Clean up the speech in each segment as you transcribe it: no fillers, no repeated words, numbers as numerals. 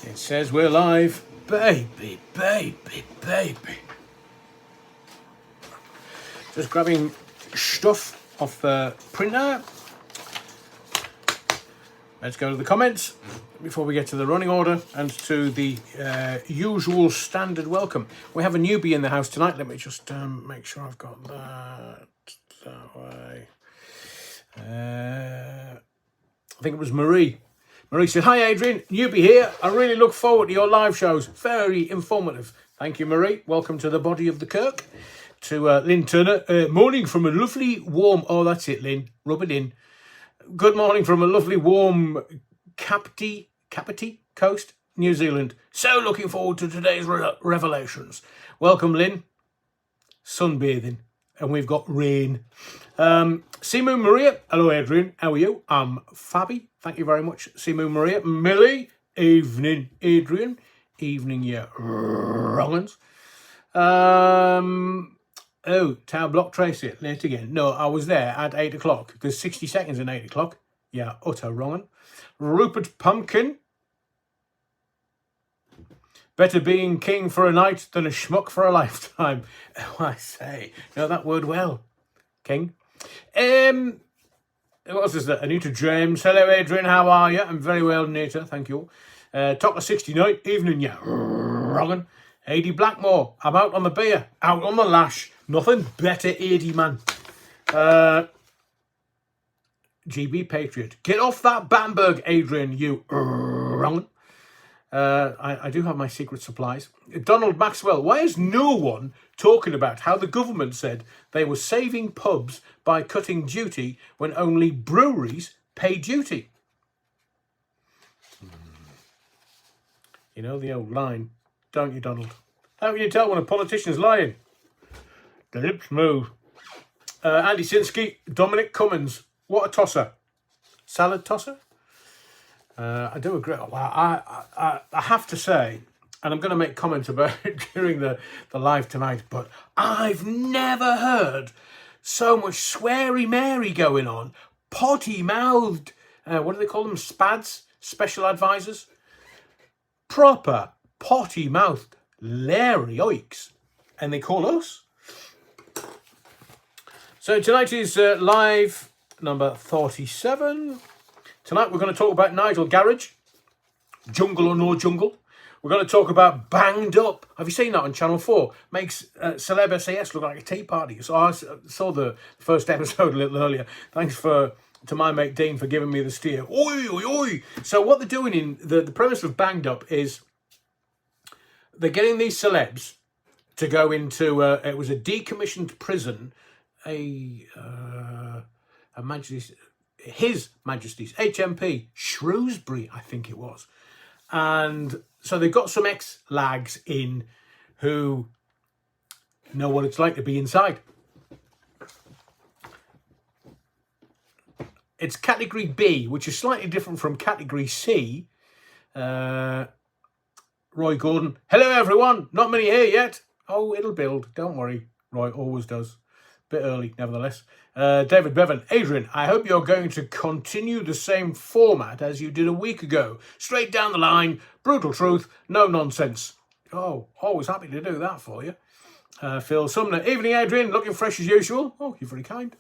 It says we're live. Baby, baby, baby. Just grabbing stuff off the printer. Let's go to the comments before we get to the running order and to the usual standard welcome. We have a newbie in the house tonight. Let me just make sure I've got that way. I think it was Marie. Marie said, "Hi Adrian, newbie here. I really look forward to your live shows. Very informative." Thank you, Marie. Welcome to the body of the Kirk. To Lynn Turner. Morning from a lovely warm... Oh, that's it, Lynn. Rub it in. Good morning from a lovely warm Kapiti coast, New Zealand. So looking forward to today's revelations. Welcome, Lynn. Sunbathing. And we've got rain. Seamoon Maria. Hello, Adrian. How are you? I'm Fabi. Thank you very much, Seamoon Maria. Millie. Evening, Adrian. Evening, yeah. Wrong'uns. Oh, Tower Block Tracy. Late again. No, I was there at 8 o'clock. There's 60 seconds in 8 o'clock. Yeah, utter wrong'un. Rupert Pumpkin. Better being king for a night than a schmuck for a lifetime. Oh, I say. Know that word well. King. What else is that? Anita James. Hello, Adrian. How are you? I'm very well, Anita. Thank you. Top of 69. Evening, yeah. Wrong'un. Adi Blackmore. I'm out on the beer. Out on the lash. Nothing better, Adi, man. GB Patriot. Get off that Bamberg, Adrian, you wrong. I do have my secret supplies. Donald Maxwell. Why is no one talking about how the government said they were saving pubs by cutting duty when only breweries pay duty? You know the old line, don't you, Donald? How can you tell when a politician's lying? The lips move. Andy Sinsky, Dominic Cummins. What a tosser. Salad tosser? I do agree. Well, I have to say, and I'm going to make comments about it during the live tonight, but I've never heard so much sweary Mary going on. Potty-mouthed, what do they call them? SPADs? Special advisors? Proper potty-mouthed Larry Oikes. And they call us. So tonight is live number 37. Tonight we're going to talk about Nigel Garage, Jungle or No Jungle. We're going to talk about Banged Up. Have you seen that on Channel 4? Makes Celeb SAS look like a tea party. So I saw the first episode a little earlier. Thanks to my mate Dean for giving me the steer. Oi, oi, oi. So what they're doing in the premise of Banged Up is they're getting these celebs to go into, it was a decommissioned prison, His Majesty's HMP Shrewsbury, I think it was. And so they've got some ex-lags in who know what it's like to be inside. It's category B, which is slightly different from category C. Roy Gordon. Hello, everyone. Not many here yet. Oh, it'll build. Don't worry. Roy always does. Bit early, nevertheless. David Bevan. Adrian, I hope you're going to continue the same format as you did a week ago. Straight down the line, brutal truth, no nonsense. Oh, always happy to do that for you. Phil Sumner. Evening, Adrian. Looking fresh as usual. Oh, you're very kind.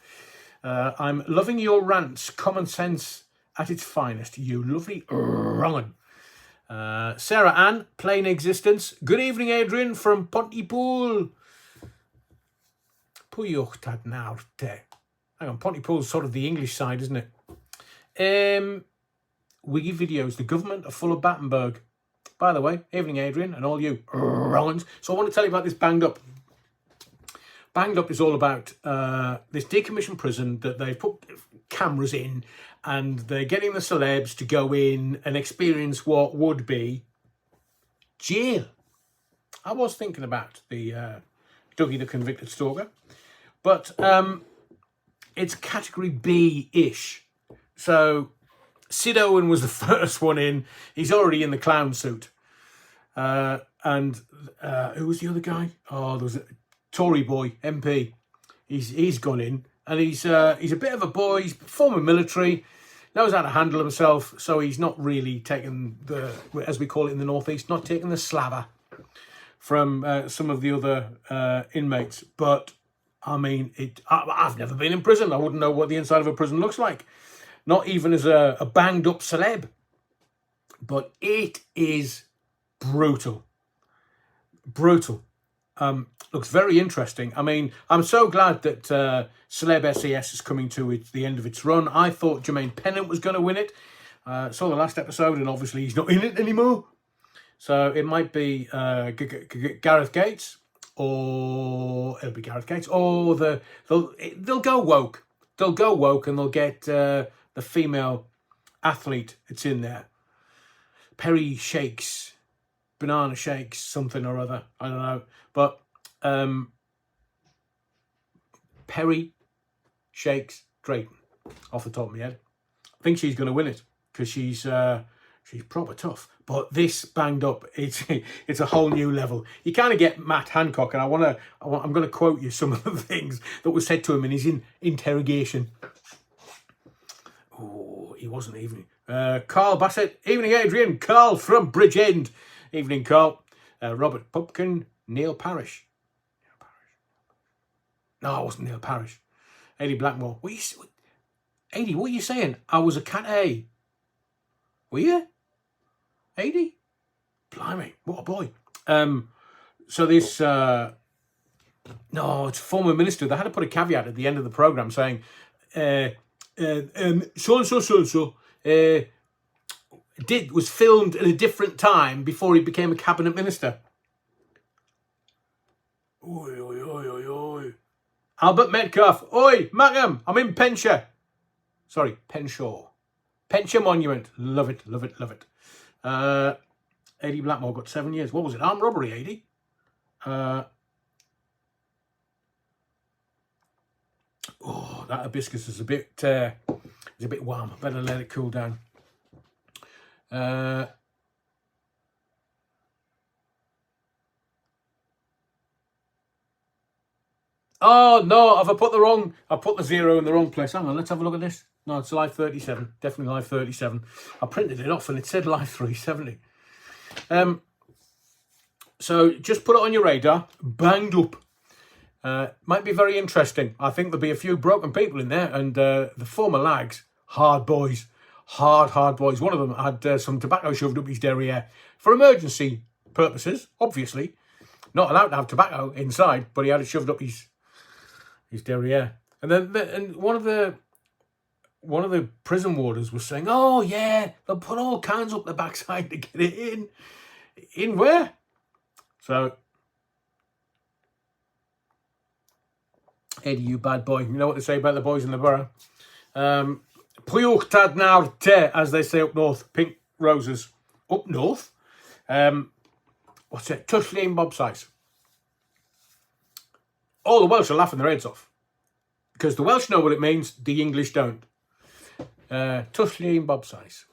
I'm loving your rants. Common sense at its finest. You lovely wrong'un. Sarah Ann. Plain existence. Good evening, Adrian, from Pontypool. Hang on, Pontypool's sort of the English side, isn't it? Wiggy videos. The government are full of Battenberg. By the way, evening, Adrian, and all you wrong'uns. So I want to tell you about this Banged Up. Banged Up is all about this decommissioned prison that they've put cameras in, and they're getting the celebs to go in and experience what would be jail. I was thinking about the Dougie the Convicted Stalker. But it's category B-ish. So Sid Owen was the first one in. He's already in the clown suit. And who was the other guy? Oh, there was a Tory boy, MP. He's gone in. And he's a bit of a boy. He's former military. knows how to handle himself, so he's not really taking the, as we call it in the Northeast, not taking the slabber from some of the other inmates. But I mean, I've never been in prison. I wouldn't know what the inside of a prison looks like, not even as a banged up celeb. But it is brutal. Brutal. Looks very interesting. I mean, I'm so glad that Celeb SAS is coming to the end of its run. I thought Jermaine Pennant was going to win it. Saw the last episode, and obviously he's not in it anymore. So it might be Gareth Gates, or it'll be Gareth Gates, or they'll go woke. They'll go woke, and they'll get the female athlete that's in there. Perry Shakes, Banana Shakes, something or other. I don't know. But Perry Shakes Drayton, off the top of my head. I think she's going to win it because she's proper tough. But this banged up, it's a whole new level. You kind of get Matt Hancock, and I'm going to quote you some of the things that were said to him in his interrogation. Oh, he wasn't even. Carl Bassett, evening Adrian. Carl from Bridgend, evening Carl. Robert Pupkin, Neil Parrish. No, it wasn't Neil Parrish. Eddie Blackmore. Eddie, what are you saying? I was a cat A. Were you? Eddie? Blimey, what a boy. So this, no, it's former minister. They had to put a caveat at the end of the programme saying, so-and-so, was filmed at a different time before he became a cabinet minister. Oi, oi, oi, oi, oi. Albert Metcalf. Oi, Mackham, I'm in Penshaw. Sorry, Penshaw. Penshaw Monument. Love it, love it, love it. Eddie Blackmore got 7 years. What was it? Armed robbery, Eddie? Oh, that hibiscus is a bit warm. Better let it cool down. Oh no, I put the 0 in the wrong place. Hang on, let's have a look at this. No, it's live 37. Definitely live 37. I printed it off and it said live 370. So just put it on your radar. Banged up. Might be very interesting. I think there'll be a few broken people in there, and the former lags, hard boys. Hard boys. One of them had some tobacco shoved up his derriere for emergency purposes, obviously. Not allowed to have tobacco inside, but he had it shoved up his derriere. And then one of the prison warders was saying, "Oh yeah, they'll put all kinds up the backside to get it in." In where? So, Eddie, you bad boy. You know what they say about the boys in the borough. Pwywch tad nawr te, as they say up north. Pink roses. Up north? What's it? Tushling Bob size. All the Welsh are laughing their heads off. Because the Welsh know what it means, the English don't. Tushling Bob size.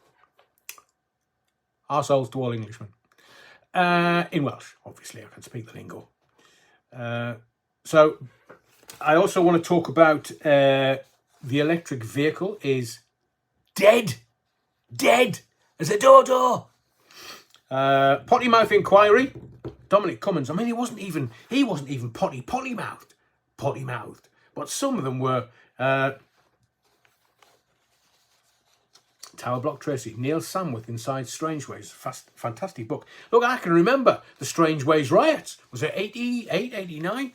Arseholes to all Englishmen. In Welsh, obviously, I can speak the lingo. So, I also want to talk about the electric vehicle is dead as a dodo. Potty mouth inquiry. Dominic Cummins. I mean, he wasn't even potty mouthed. But some of them were. Tower Block Tracy, Neil Samworth Inside Strange Ways. Fantastic book. Look, I can remember the Strange Ways riots. Was it 88, 89?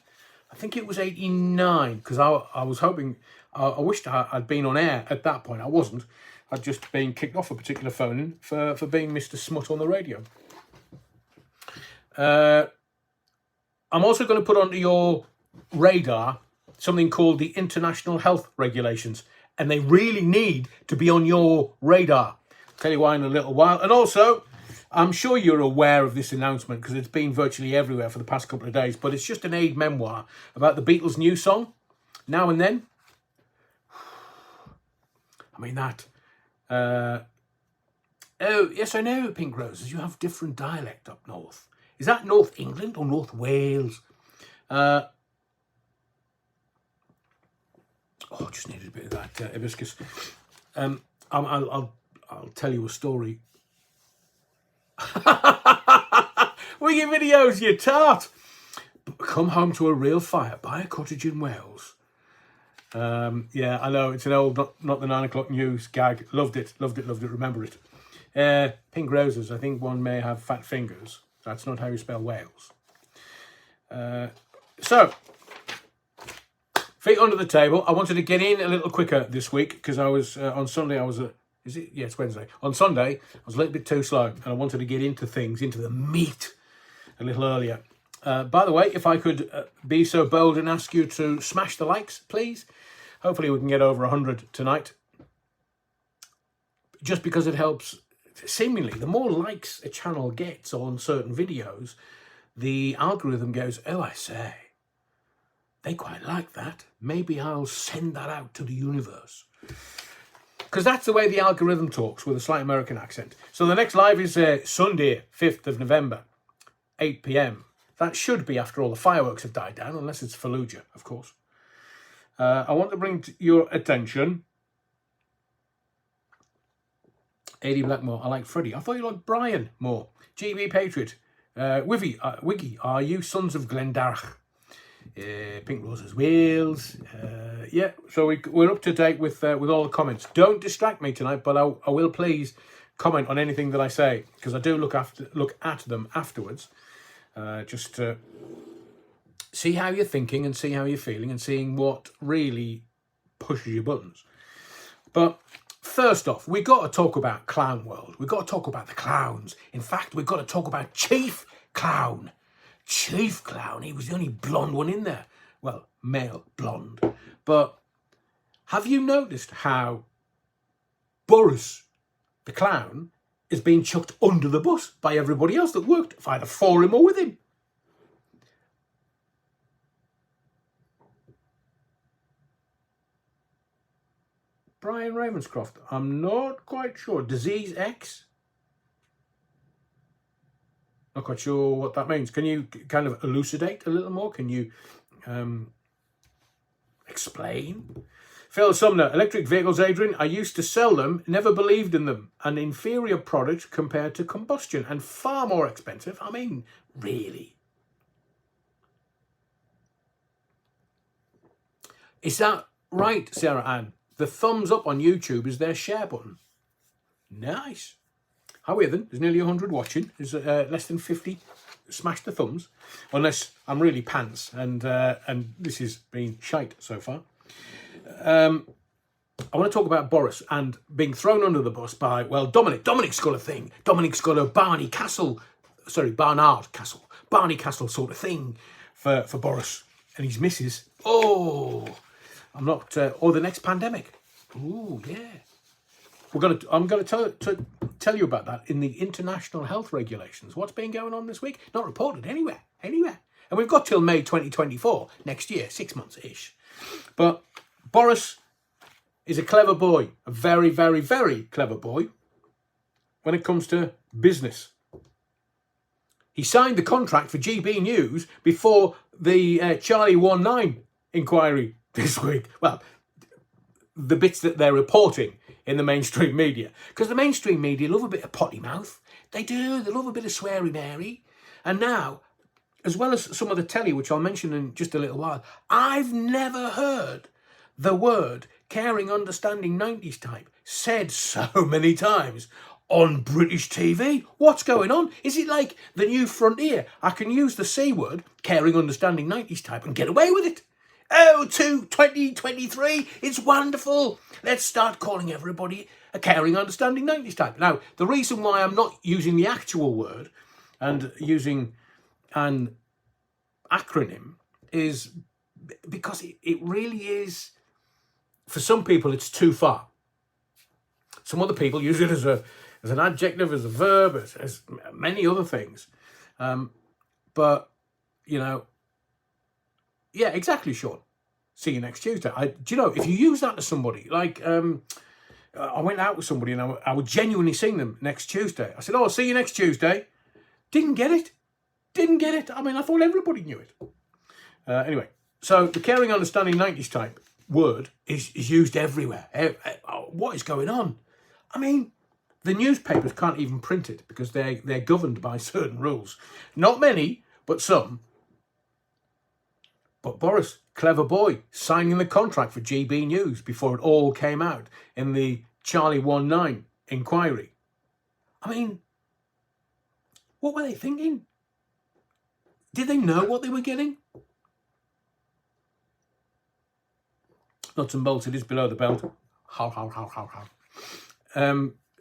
I think it was 89, because I was hoping, I wished I'd been on air at that point. I wasn't. I'd just been kicked off a particular phone for being Mr. Smut on the radio. I'm also going to put onto your radar something called the International Health Regulations. And they really need to be on your radar. I'll tell you why in a little while. And also, I'm sure you're aware of this announcement because it's been virtually everywhere for the past couple of days. But it's just an aid memoir about the Beatles' new song, Now and Then. I mean that. Oh, yes, I know, Pink Roses. You have different dialect up north. Is that North England or North Wales? Oh, just needed a bit of that hibiscus. I'll tell you a story. Wiggy videos, you tart. Come home to a real fire, buy a cottage in Wales. Yeah, I know, it's an old, not the 9 o'clock news gag. Loved it, remember it. Pink roses, I think one may have fat fingers. That's not how you spell Wales. So, feet under the table. I wanted to get in a little quicker this week because I was, on Sunday, yeah, it's Wednesday. On Sunday, I was a little bit too slow and I wanted to get into things, into the meat a little earlier. By the way, if I could be so bold and ask you to smash the likes, please. Hopefully we can get over 100 tonight. Just because it helps, seemingly, the more likes a channel gets on certain videos, the algorithm goes, oh, I say, they quite like that. Maybe I'll send that out to the universe. Because that's the way the algorithm talks, with a slight American accent. So the next live is Sunday, 5th of November, 8 p.m. That should be after all the fireworks have died down, unless it's Fallujah, of course. I want to bring to your attention A.D. Blackmore. I like Freddie. I thought you liked Brian more. GB Patriot. Wiggy, are you sons of Glendarach? Pink Roses Wales. Yeah, so we're up to date with all the comments. Don't distract me tonight, but I will please comment on anything that I say, because I do look at them afterwards, just to see how you're thinking and see how you're feeling and seeing what really pushes your buttons. But first off, we've got to talk about Clown World. We've got to talk about the clowns. In fact, we've got to talk about Chief Clown. Chief Clown, he was the only blonde one in there. Well, male blonde. But have you noticed how Boris, the clown, is being chucked under the bus by everybody else that worked either for him or with him? Brian Ravenscroft, I'm not quite sure. Disease X? Not quite sure what that means. Can you kind of elucidate a little more? Can you explain? Phil Sumner, electric vehicles, Adrian. I used to sell them, never believed in them. An inferior product compared to combustion and far more expensive. I mean, really? Is that right, Sarah Ann? The thumbs up on YouTube is their share button. Nice. How are you then? There's nearly 100 watching. There's less than 50. Smash the thumbs. Unless I'm really pants and this has been shite so far. I want to talk about Boris and being thrown under the bus by, well, Dominic. Dominic's got a thing. Dominic's got a Barnard Castle sort of thing for Boris and his missus. Oh, I'm not, or the next pandemic. Ooh, yeah. I'm going to tell you about that in the international health regulations. What's been going on this week? Not reported anywhere. And we've got till May 2024, next year, 6 months-ish. But Boris is a clever boy, a very, very, very clever boy when it comes to business. He signed the contract for GB News before the Charlie 19 inquiry this week. Well, the bits that they're reporting in the mainstream media. Because the mainstream media love a bit of potty mouth. They do. They love a bit of sweary Mary. And now, as well as some of the telly, which I'll mention in just a little while, I've never heard the word caring, understanding 90s type said so many times on British TV. What's going on? Is it like the new frontier? I can use the C word, caring, understanding 90s type, and get away with it. Oh, 2023, it's wonderful. Let's start calling everybody a caring, understanding 90s type. Now, the reason why I'm not using the actual word and using an acronym is because it really is, for some people, it's too far. Some other people use it as an adjective, as a verb, as many other things. But, you know, yeah, exactly, Sean. See you next Tuesday. Do you know, if you use that to somebody, like I went out with somebody and I would genuinely sing them next Tuesday. I said, oh, I'll see you next Tuesday. Didn't get it. I mean, I thought everybody knew it. Anyway, so the caring, understanding 90s type word is used everywhere. What is going on? I mean, the newspapers can't even print it because they're governed by certain rules. Not many, but some. But Boris, clever boy, signing the contract for GB News before it all came out in the Charlie 19 inquiry. I mean, what were they thinking? Did they know what they were getting? Nuts and bolts, it is below the belt. How.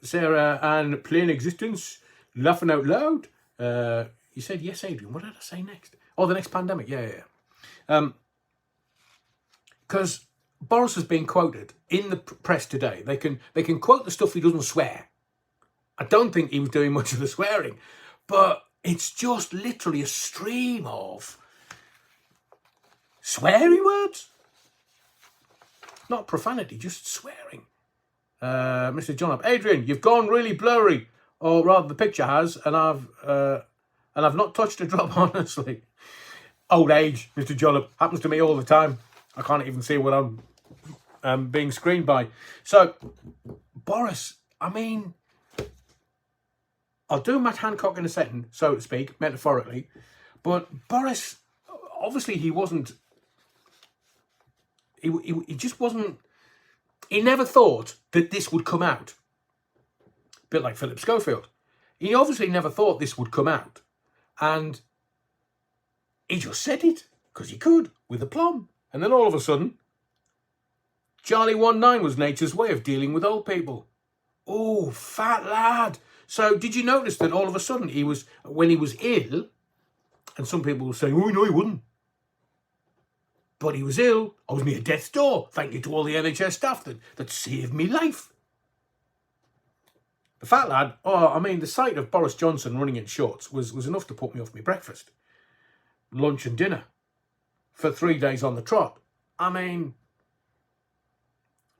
Sarah Ann, plain existence, laughing out loud. You said yes, Adrian. What did I say next? Oh, the next pandemic. Yeah. Because Boris has been quoted in the press today. They can quote the stuff he doesn't swear. I don't think he was doing much of the swearing, but it's just literally a stream of sweary words. Not profanity, just swearing. Mr. John, Adrian, you've gone really blurry, or rather the picture has, and I've not touched a drop, honestly. Old age, Mr. Jollop, happens to me all the time. I can't even see what I'm being screened by. So, Boris, I mean, I'll do Matt Hancock in a second, so to speak, metaphorically. But Boris, obviously he wasn't, he just wasn't, he never thought that this would come out. A bit like Philip Schofield. He obviously never thought this would come out. And he just said it, because he could, with aplomb. And then all of a sudden, Charlie 19 was nature's way of dealing with old people. Oh, fat lad. So did you notice that all of a sudden when he was ill, and some people were saying, oh, no, he wouldn't. But he was ill. I was near death's door. Thank you to all the NHS staff that saved me life. The fat lad, I mean, the sight of Boris Johnson running in shorts was enough to put me off my breakfast, lunch and dinner for 3 days on the trot. I mean,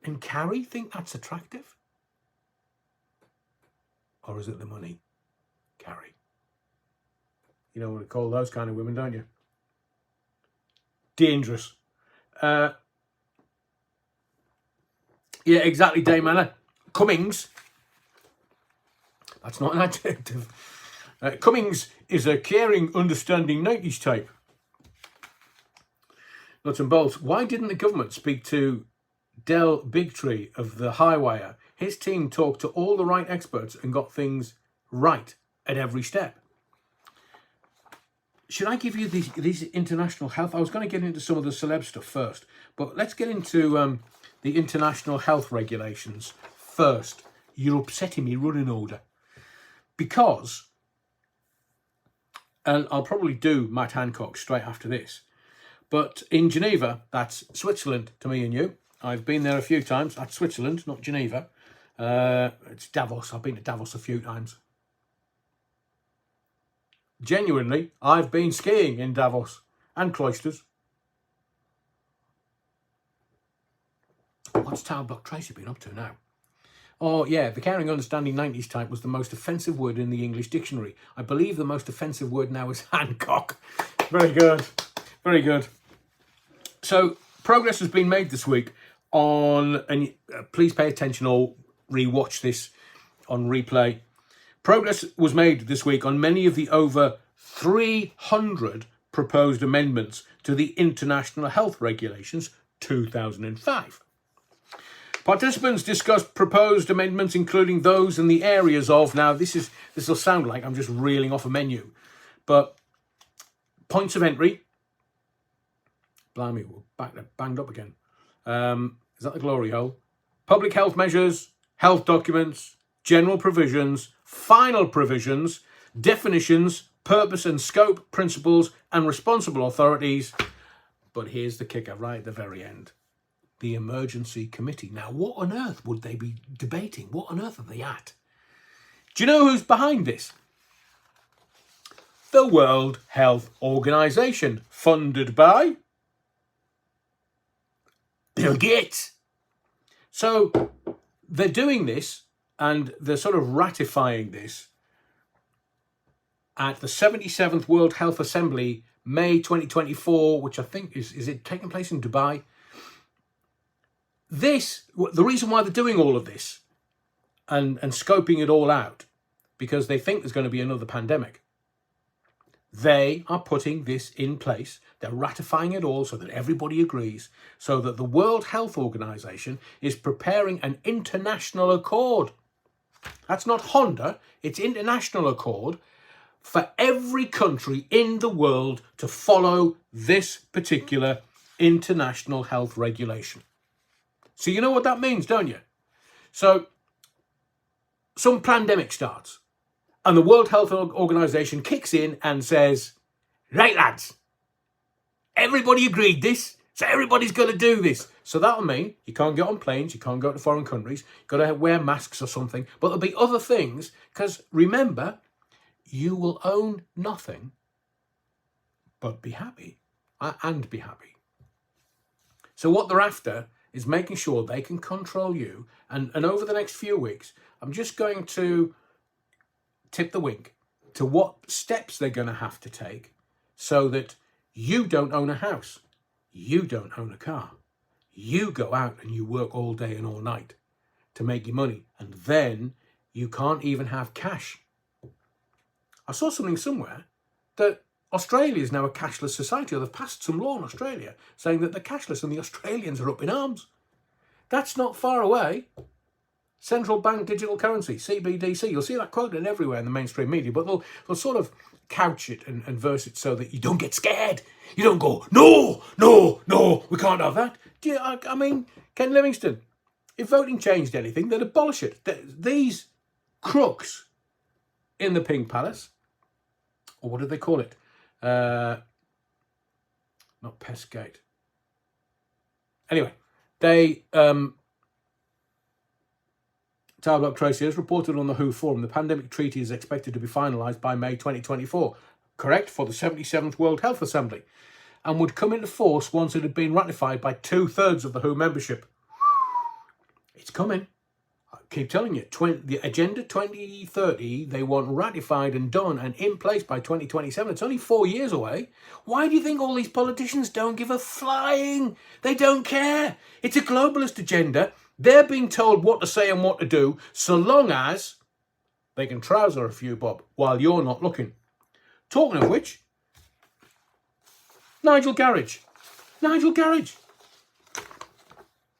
and Carrie think that's attractive? Or is it the money? Carrie. You know what to call those kind of women, don't you? Dangerous. Yeah, exactly, Dame Anna. Cummings. That's not an adjective. Cummings is a caring, understanding 90s type. Nuts and bolts. Why didn't the government speak to Del Bigtree of the Highwire? His team talked to all the right experts and got things right at every step. Should I give you these international health? I was going to get into some of the celeb stuff first, but let's get into the international health regulations first. You're upsetting me running order. Because, and I'll probably do Matt Hancock straight after this, but in Geneva, that's Switzerland to me and you. I've been there a few times. That's Switzerland, not Geneva. It's Davos. I've been to Davos a few times. Genuinely, I've been skiing in Davos and Cloisters. What's Tower Block Tracy been up to now? Oh, yeah, the caring, understanding 90s type was the most offensive word in the English dictionary. I believe the most offensive word now is Hancock. Very good. Very good. So, progress has been made this week on, and please pay attention or re-watch this on replay. Progress was made this week on many of the over 300 proposed amendments to the International Health Regulations 2005. Participants discussed proposed amendments, including those in the areas of, now this will sound like I'm just reeling off a menu, but points of entry, blimey, we're banged up again. Is that the glory hole? Public health measures, health documents, general provisions, final provisions, definitions, purpose and scope, principles and responsible authorities. But here's the kicker right at the very end. The emergency committee. Now, what on earth would they be debating? What on earth are they at? Do you know who's behind this? The World Health Organization, funded by Bill Gates. So they're doing this and they're sort of ratifying this at the 77th World Health Assembly, May 2024, which I think is it taking place in Dubai? The reason why they're doing all of this, and scoping it all out because they think there's going to be another pandemic. They are putting this in place. They're ratifying it all so that everybody agrees, so that the World Health Organization is preparing an international accord. That's not Honda, it's international accord for every country in the world to follow this particular international health regulation. So you know what that means, don't you? So some pandemic starts and the World Health Organization kicks in and says, right lads, everybody agreed this, so everybody's got to do this. So that'll mean you can't get on planes, you can't go to foreign countries, you've got to wear masks or something, but there'll be other things, because remember, you will own nothing but be happy and be happy. So what they're after is making sure they can control you. And over the next few weeks, I'm just going to tip the wink to what steps they're going to have to take so that you don't own a house, you don't own a car. You go out and you work all day and all night to make your money, and then you can't even have cash. I saw something somewhere that Australia is now a cashless society, or they've passed some law in Australia saying that they're cashless and the Australians are up in arms. That's not far away. Central bank digital currency, CBDC. You'll see that quoted everywhere in the mainstream media, but they'll sort of couch it and verse it so that you don't get scared. You don't go, no, we can't have that. I mean, Ken Livingstone, if voting changed anything, they'd abolish it. These crooks in the Pink Palace, or what do they call it? Not Pestgate. Anyway, they... Tarblock Tracy has reported on the WHO forum the pandemic treaty is expected to be finalised by May 2024, correct, for the 77th World Health Assembly, and would come into force once it had been ratified by 2/3 of the WHO membership. It's coming. I keep telling you, the Agenda 2030, they want ratified and done and in place by 2027. It's only 4 years away. Why do you think all these politicians don't give a flying? They don't care. It's a globalist agenda. They're being told what to say and what to do, so long as they can trouser a few bob while you're not looking. Talking of which, Nigel Garage.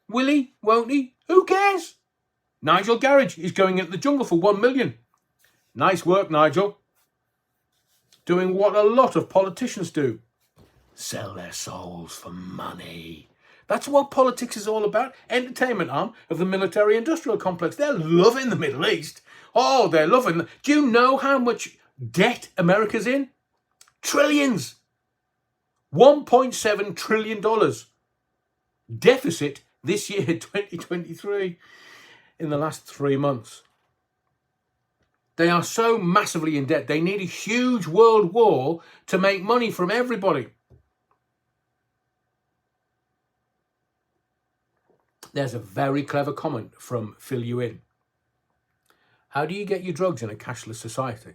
Will he? Won't he? Who cares? Nigel Garage is going into the jungle for 1 million. Nice work, Nigel. Doing what a lot of politicians do. Sell their souls for money. That's what politics is all about. Entertainment arm of the military-industrial complex. They're loving the Middle East. Oh, they're loving... Do you know how much debt America's in? Trillions. $1.7 trillion. Deficit this year, 2023, in the last 3 months. They are so massively in debt. They need a huge world war to make money from everybody. There's a very clever comment from Fill You In. How do you get your drugs in a cashless society?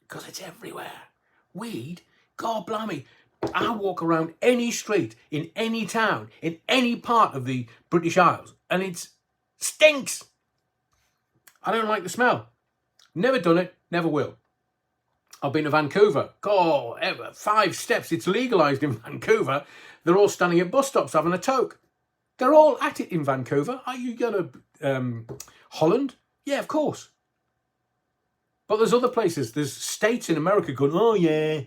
Because it's everywhere. Weed, God blimey. I walk around any street, in any town, in any part of the British Isles, and it stinks. I don't like the smell. Never done it, never will. I've been to Vancouver. God, 5 steps. It's legalised in Vancouver. They're all standing at bus stops having a toke. They're all at it in Vancouver. Are you going to Holland? Yeah, of course. But there's other places. There's states in America going, oh, yeah,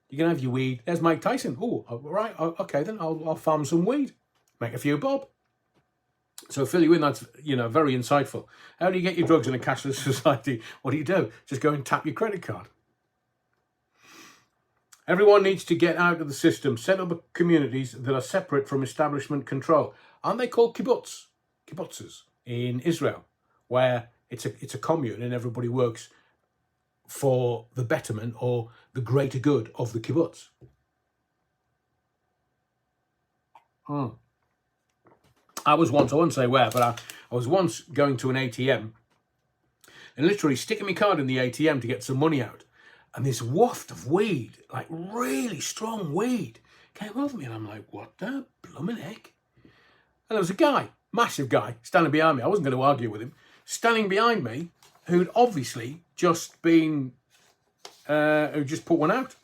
you're going to have your weed. There's Mike Tyson. Oh, right. Okay, then I'll farm some weed. Make a few bob. So fill you in. That's, very insightful. How do you get your drugs in a cashless society? What do? Just go and tap your credit card. Everyone needs to get out of the system, set up communities that are separate from establishment control. Aren't they called kibbutzes in Israel, where it's a commune and everybody works for the betterment or the greater good of the kibbutz? I won't say where, but I was once going to an ATM and literally sticking my card in the ATM to get some money out. And this waft of weed, like really strong weed, came over me. And I'm like, what the blooming heck? And there was a guy massive guy standing behind me. I wasn't going to argue with him. Standing behind me, who'd obviously just been, who just put one out.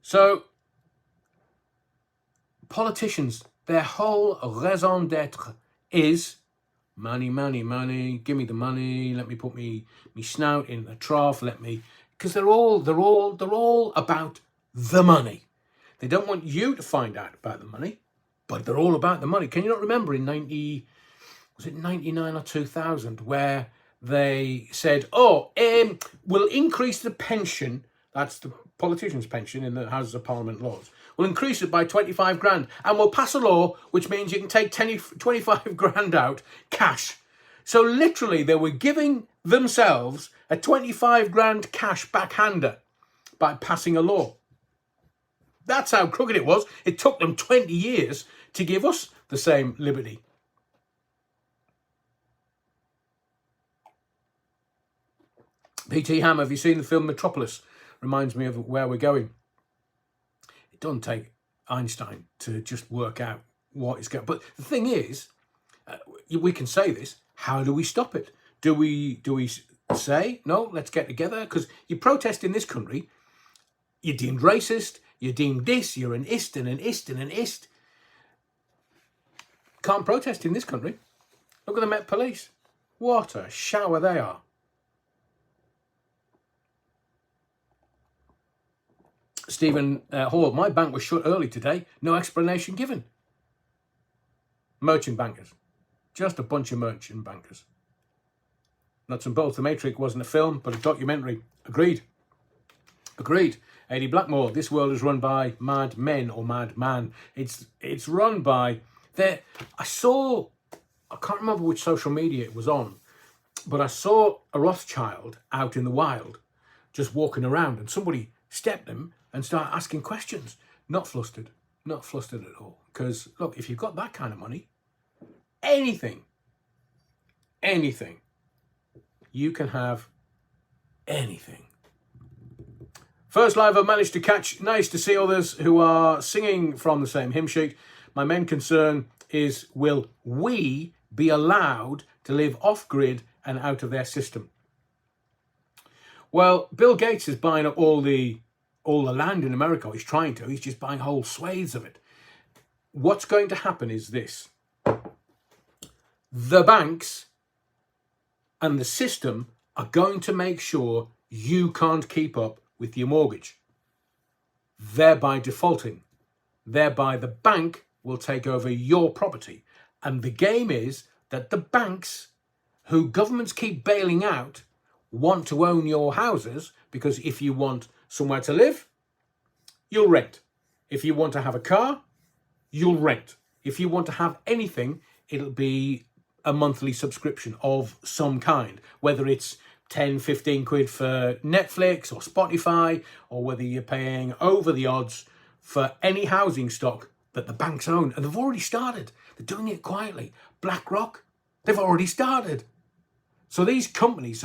So, politicians, their whole raison d'etre is money, money, money. Give me the money. Let me put me snout in the trough. Because they're all about the money. They don't want you to find out about the money, but they're all about the money. Can you not remember in 99 or 2000 where they said, we'll increase the pension. That's the politician's pension in the Houses of Parliament laws. We'll increase it by 25 grand and we'll pass a law which means you can take 25 grand out cash. So literally they were giving themselves a 25 grand cash backhander by passing a law. That's how crooked it was. It took them 20 years to give us the same liberty. P.T. Ham, have you seen the film Metropolis? Reminds me of where we're going. It doesn't take Einstein to just work out what is going. But the thing is, we can say this. How do we stop it? Do we say, no, let's get together? Because you protest in this country, you're deemed racist, you're deemed this, you're an ist and an ist and an ist. Can't protest in this country. Look at the Met Police. What a shower they are. Stephen Hall, my bank was shut early today. No explanation given. Merchant bankers. Just a bunch of merchant bankers. Nuts and bolts. The Matrix wasn't a film, but a documentary. Agreed. A.D. Blackmore, this world is run by mad men or mad man. It's run by... I can't remember which social media it was on, but I saw a Rothschild out in the wild, just walking around, and somebody stepped him and started asking questions. Not flustered at all. Because, look, if you've got that kind of money, anything, you can have anything. First live I've managed to catch. Nice to see others who are singing from the same hymn sheet. My main concern is, will we be allowed to live off-grid and out of their system? Well, Bill Gates is buying up all the land in America. He's trying to. He's just buying whole swathes of it. What's going to happen is this. The banks and the system are going to make sure you can't keep up with your mortgage, thereby defaulting. Thereby the bank will take over your property. And the game is that the banks, who governments keep bailing out, want to own your houses, because if you want somewhere to live, you'll rent. If you want to have a car, you'll rent. If you want to have anything, it'll be a monthly subscription of some kind, whether it's 10, 15 quid for Netflix or Spotify, or whether you're paying over the odds for any housing stock that the banks own. And they've already started. They're doing it quietly. BlackRock, they've already started. So these companies,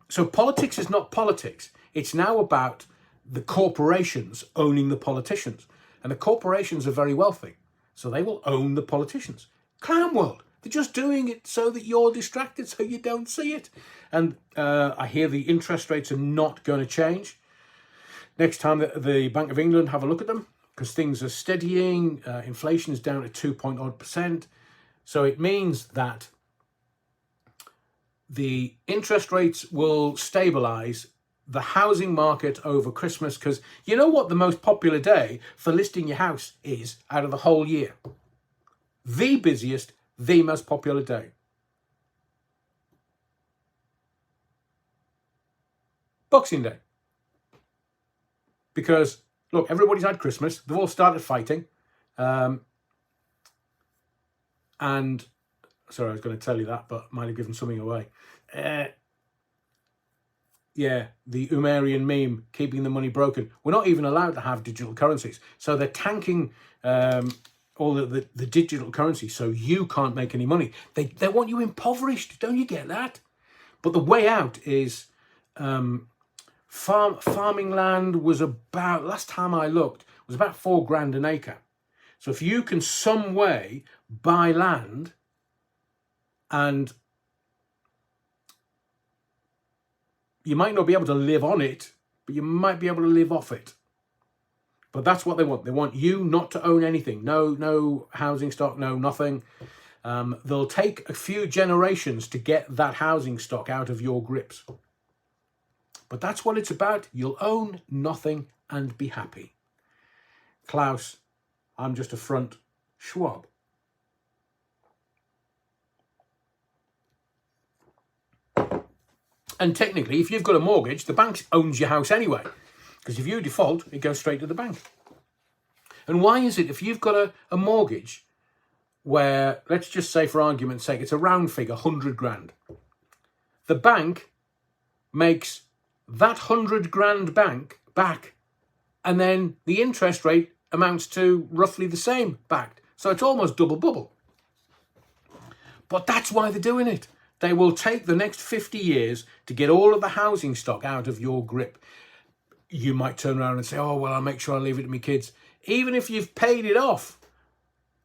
so politics is not politics. It's now about the corporations owning the politicians. And the corporations are very wealthy, so they will own the politicians. Clown world. They're just doing it so that you're distracted, so you don't see it. And I hear the interest rates are not going to change. Next time the Bank of England have a look at them, because things are steadying. Inflation is down at 2.odd%. So it means that the interest rates will stabilise the housing market over Christmas, because you know what the most popular day for listing your house is out of the whole year? The busiest, the most popular day. Boxing Day. Because, look, everybody's had Christmas. They've all started fighting. And, sorry, I was going to tell you that, but might have given something away. Yeah, the Umarian meme, keeping the money broken. We're not even allowed to have digital currencies. So they're tanking all the digital currency, so you can't make any money. They want you impoverished. Don't you get that? But the way out is farming land was about, last time I looked, was about $4 grand an acre. So if you can some way buy land and you might not be able to live on it, but you might be able to live off it. But that's what they want. They want you not to own anything. No housing stock, no nothing. They'll take a few generations to get that housing stock out of your grips. But that's what it's about. You'll own nothing and be happy. Klaus, I'm just a front Schwab. And technically, if you've got a mortgage, the bank owns your house anyway. Because if you default, it goes straight to the bank. And why is it if you've got a mortgage where, let's just say for argument's sake, it's a round figure, 100 grand. The bank makes that 100 grand back, and then the interest rate amounts to roughly the same back. So it's almost double bubble. But that's why they're doing it. They will take the next 50 years to get all of the housing stock out of your grip. You might turn around and say, oh, well, I'll make sure I leave it to my kids. Even if you've paid it off,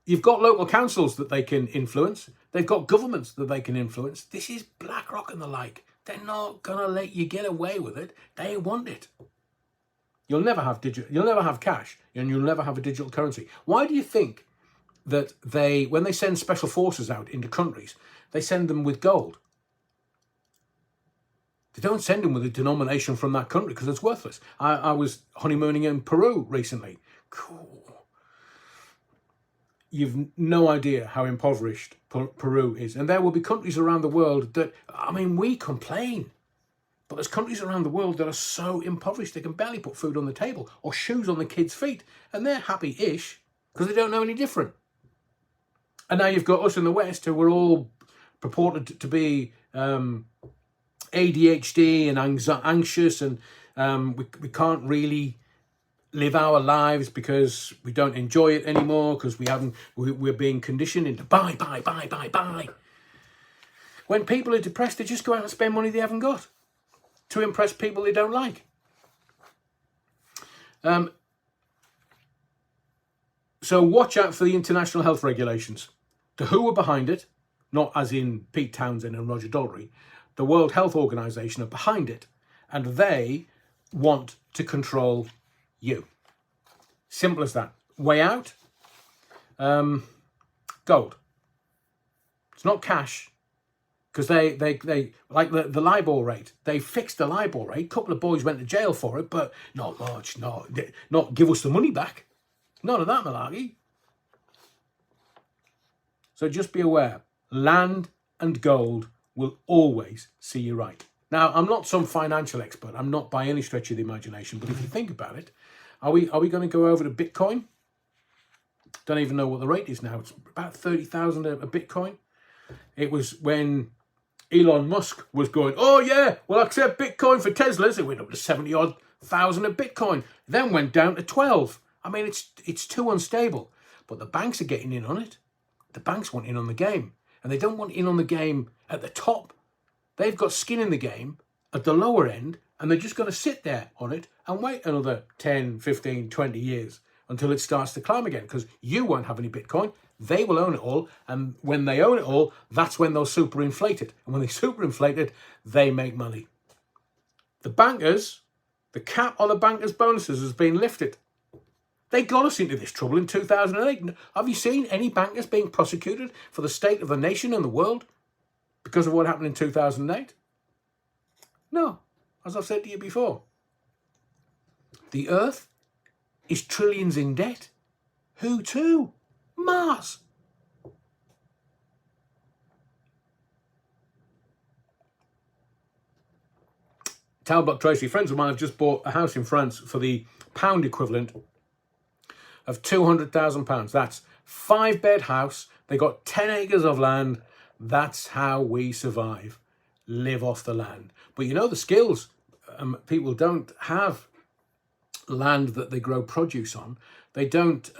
you've got local councils that they can influence. They've got governments that they can influence. This is BlackRock and the like. They're not going to let you get away with it. They want it. You'll never have you'll never have cash, and you'll never have a digital currency. Why do you think that when they send special forces out into countries, they send them with gold? They don't send them with a denomination from that country because it's worthless. I was honeymooning in Peru recently. Cool. You've no idea how impoverished Peru is. And there will be countries around the world that, I mean, we complain. But there's countries around the world that are so impoverished they can barely put food on the table or shoes on the kids' feet. And they're happy-ish because they don't know any different. And now you've got us in the West who are all purported to be ADHD and anxious, and we can't really live our lives because we don't enjoy it anymore because we're being conditioned into buy. When people are depressed, they just go out and spend money they haven't got to impress people they don't like. So watch out for the international health regulations. The WHO are behind it, not as in Pete Townsend and Roger Daltrey. The World Health Organization are behind it, and they want to control you. Simple as that. Way out, gold. It's not cash, because they like the LIBOR rate. They fixed the LIBOR rate. A couple of boys went to jail for it, but not much. Not give us the money back. None of that malarkey. So just be aware, land and gold will always see you right. Now, I'm not some financial expert. I'm not by any stretch of the imagination. But if you think about it, are we going to go over to Bitcoin? Don't even know what the rate is now. It's about 30,000 a Bitcoin. It was when Elon Musk was going, oh yeah, we'll accept Bitcoin for Teslas. It went up to 70-odd thousand a Bitcoin. Then went down to 12. I mean, it's too unstable. But the banks are getting in on it. The banks want in on the game. And they don't want in on the game at the top. They've got skin in the game at the lower end, and they're just going to sit there on it and wait another 10, 15, 20 years until it starts to climb again, because you won't have any Bitcoin. They will own it all, and when they own it all, that's when they'll superinflate it. And when they superinflate it, they make money. The bankers, the cap on the bankers' bonuses has been lifted. They got us into this trouble in 2008. Have you seen any bankers being prosecuted for the state of the nation and the world because of what happened in 2008? No, as I've said to you before. The Earth is trillions in debt. Who to? Mars. Talbot Tracy, friends of mine have just bought a house in France for the pound equivalent of £200,000. That's 5-bed house. They got 10 acres of land. That's how we survive. Live off the land. But you know the skills. People don't have land that they grow produce on. They don't.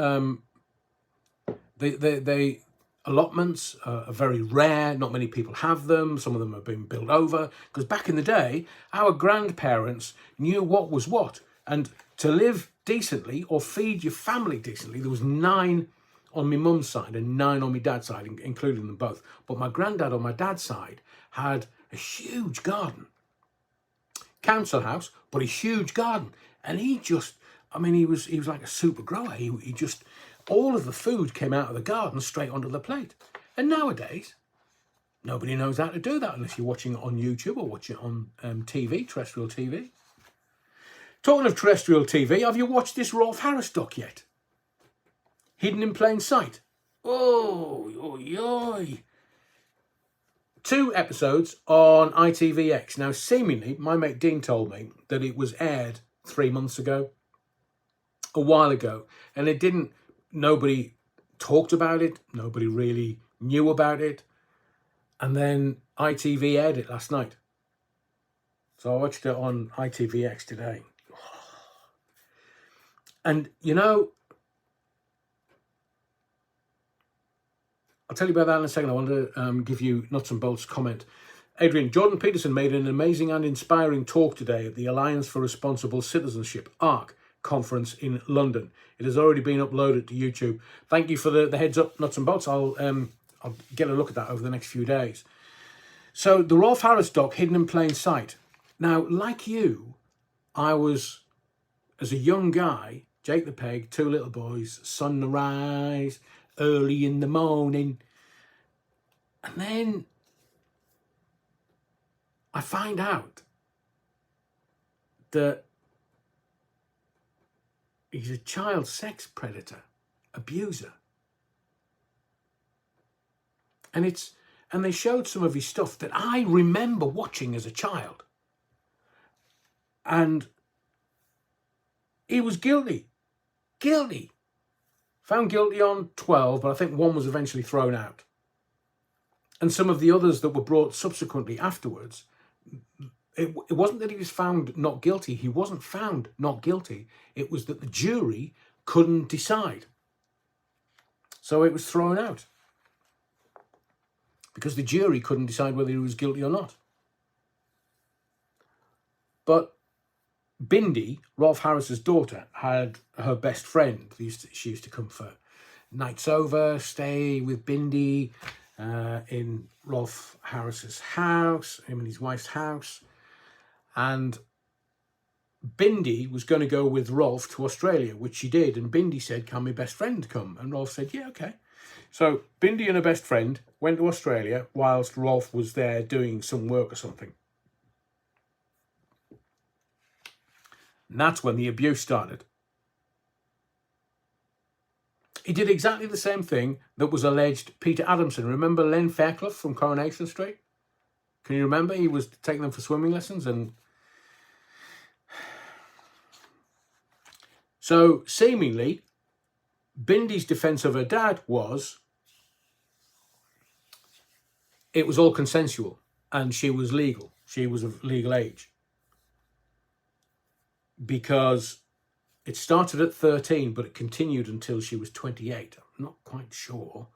They allotments are very rare. Not many people have them. Some of them have been built over. Because back in the day, our grandparents knew what was what. And to live decently or feed your family decently, there was 9 on my mum's side and 9 on my dad's side, including them both. But my granddad on my dad's side had a huge garden. Council house, but a huge garden. And he just, I mean, he was like a super grower. He just, all of the food came out of the garden straight onto the plate. And nowadays, nobody knows how to do that unless you're watching it on YouTube or watching it on TV, terrestrial TV. Talking of terrestrial TV, have you watched this Rolf Harris doc yet? Hidden in Plain Sight. Oh, oy, oy. 2 episodes on ITVX. Now, seemingly, my mate Dean told me that it was aired 3 months ago, a while ago, and it didn't, nobody talked about it, nobody really knew about it, and then ITV aired it last night. So I watched it on ITVX today. And, you know, I'll tell you about that in a second. I want to give you Nuts and Bolts comment. Adrian, Jordan Peterson made an amazing and inspiring talk today at the Alliance for Responsible Citizenship, ARC, conference in London. It has already been uploaded to YouTube. Thank you for the heads up, Nuts and Bolts. I'll get a look at that over the next few days. So the Rolf Harris doc, Hidden in Plain Sight. Now, like you, I was, as a young guy, Jake the Peg, 2 little boys, sunrise, early in the morning. And then I find out that he's a child sex predator, abuser. And they showed some of his stuff that I remember watching as a child. And he was guilty. Found guilty on 12, but I think 1 was eventually thrown out. And some of the others that were brought subsequently afterwards, it wasn't that he was found not guilty. He wasn't found not guilty. It was that the jury couldn't decide. So it was thrown out. Because the jury couldn't decide whether he was guilty or not. But Bindi, Rolf Harris's daughter, had her best friend. She used to come for nights over, stay with Bindi in Rolf Harris's house, him and his wife's house. And Bindi was going to go with Rolf to Australia, which she did. And Bindi said, can my best friend come? And Rolf said, yeah, okay. So Bindi and her best friend went to Australia whilst Rolf was there doing some work or something. And that's when the abuse started. He did exactly the same thing that was alleged Peter Adamson. Remember Len Fairclough from Coronation Street? Can you remember? He was taking them for swimming lessons. And so seemingly, Bindi's defense of her dad was it was all consensual and she was legal. She was of legal age. Because it started at 13, but it continued until she was 28. I'm not quite sure.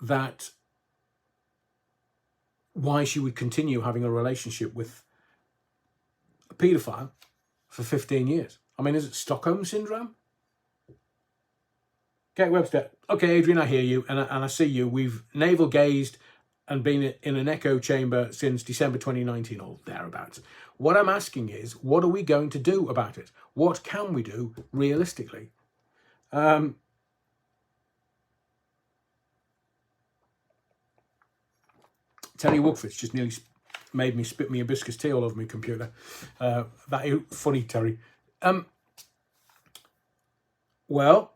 That why she would continue having a relationship with a paedophile for 15 years. I mean, is it Stockholm Syndrome? Kate Webster. Okay, Adrian, I hear you and I see you. We've navel-gazed and been in an echo chamber since December 2019 or thereabouts. What I'm asking is, what are we going to do about it? What can we do realistically? Telly Wookford's just nearly made me spit me hibiscus tea all over my computer. That is funny, Terry. Well,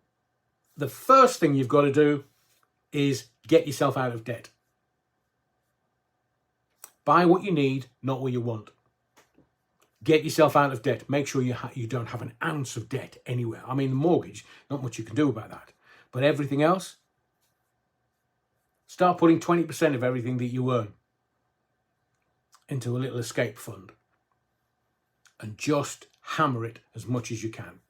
the first thing you've got to do is get yourself out of debt. Buy what you need, not what you want. Get yourself out of debt. Make sure you don't have an ounce of debt anywhere. I mean, the mortgage, not much you can do about that. But everything else, start putting 20% of everything that you earn into a little escape fund. And just hammer it as much as you can.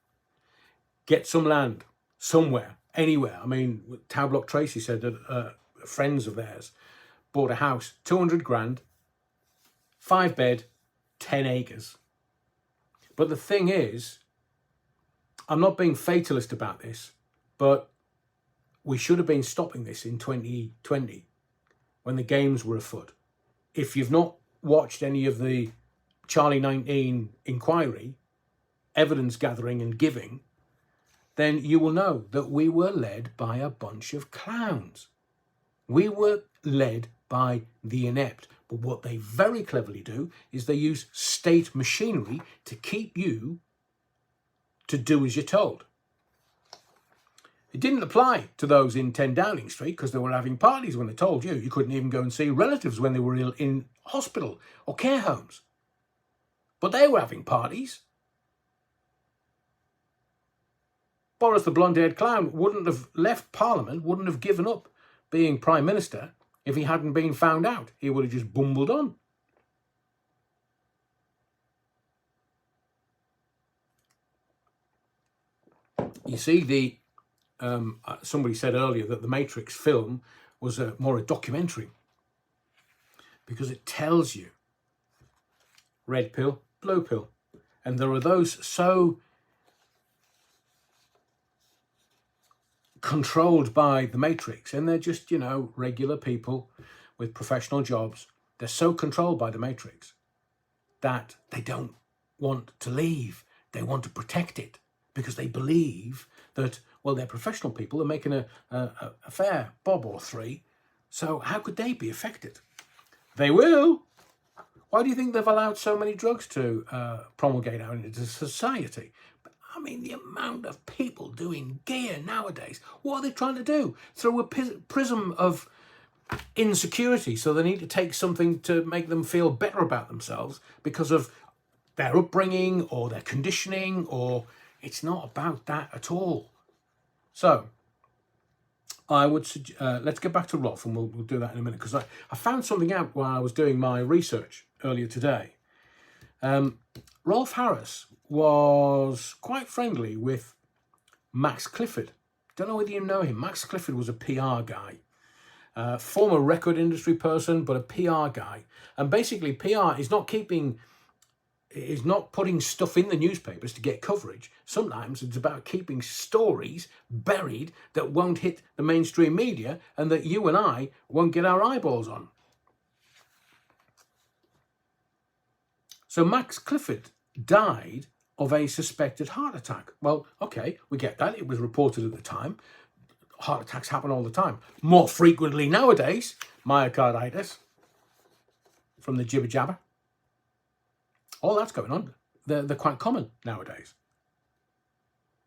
Get some land somewhere, anywhere. I mean, Tower Block Tracy said that friends of theirs bought a house, 200 grand, 5 bed, 10 acres. But the thing is, I'm not being fatalist about this, but we should have been stopping this in 2020 when the games were afoot. If you've not watched any of the Charlie 19 inquiry, evidence gathering and giving, then you will know that we were led by a bunch of clowns. We were led by the inept. But what they very cleverly do is they use state machinery to keep you to do as you're told. It didn't apply to those in 10 Downing Street because they were having parties when they told you couldn't even go and see relatives when they were ill in hospital or care homes. But they were having parties. Boris the blonde-haired clown wouldn't have left Parliament, wouldn't have given up being Prime Minister if he hadn't been found out. He would have just bumbled on. You see, somebody said earlier that the Matrix film was more a documentary because it tells you red pill, blue pill. And there are those so controlled by the Matrix, and they're just, regular people with professional jobs. They're so controlled by the Matrix that they don't want to leave. They want to protect it because they believe that, well, they're professional people. They're making a fair bob or three. So how could they be affected? They will. Why do you think they've allowed so many drugs to promulgate out into society? I mean, the amount of people doing gear nowadays, what are they trying to do? Through a prism of insecurity. So they need to take something to make them feel better about themselves because of their upbringing or their conditioning, or it's not about that at all. So I would let's get back to Rolf, and we'll do that in a minute, because I found something out while I was doing my research earlier today. Rolf Harris was quite friendly with Max Clifford. Don't know whether you know him. Max Clifford was a PR guy, former record industry person, but a PR guy. And basically PR is not putting stuff in the newspapers to get coverage. Sometimes it's about keeping stories buried that won't hit the mainstream media and that you and I won't get our eyeballs on. So Max Clifford died of a suspected heart attack. Well, okay, we get that. It was reported at the time. Heart attacks happen all the time. More frequently nowadays, myocarditis from the jibber jabber. All that's going on. They're quite common nowadays.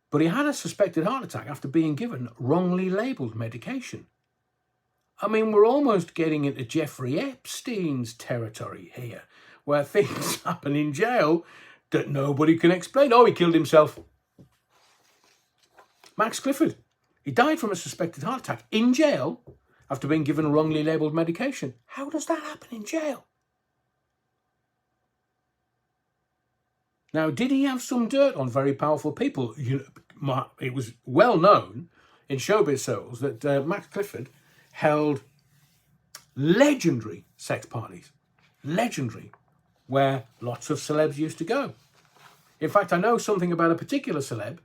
But he had a suspected heart attack after being given wrongly labelled medication. I mean, we're almost getting into Jeffrey Epstein's territory here, where things happen in jail that nobody can explain. Oh, he killed himself. Max Clifford, he died from a suspected heart attack in jail after being given wrongly labelled medication. How does that happen in jail? Now, did he have some dirt on very powerful people? It was well known in showbiz circles that Max Clifford held legendary sex parties. Legendary. Where lots of celebs used to go. In fact, I know something about a particular celeb.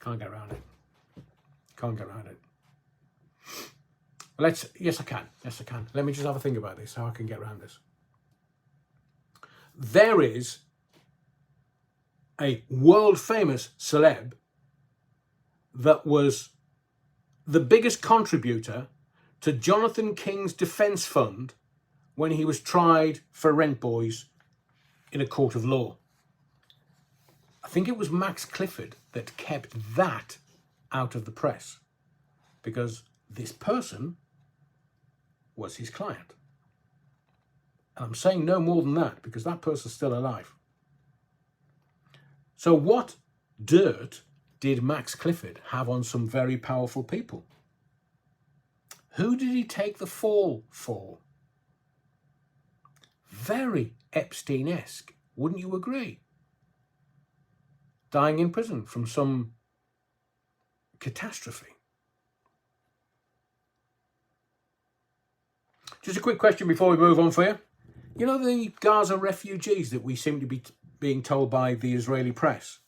Can't get around it. Can't get around it. Yes, I can. Yes, I can. Let me just have a think about this, how I can get around this. There is a world famous celeb that was the biggest contributor to Jonathan King's defence fund when he was tried for rent boys in a court of law. I think it was Max Clifford that kept that out of the press because this person was his client. And I'm saying no more than that because that person's still alive. So what dirt did Max Clifford have on some very powerful people? Who did he take the fall for? Very Epstein-esque, wouldn't you agree? Dying in prison from some catastrophe. Just a quick question before we move on for you. You know the Gaza refugees that we seem to be being told by the Israeli press?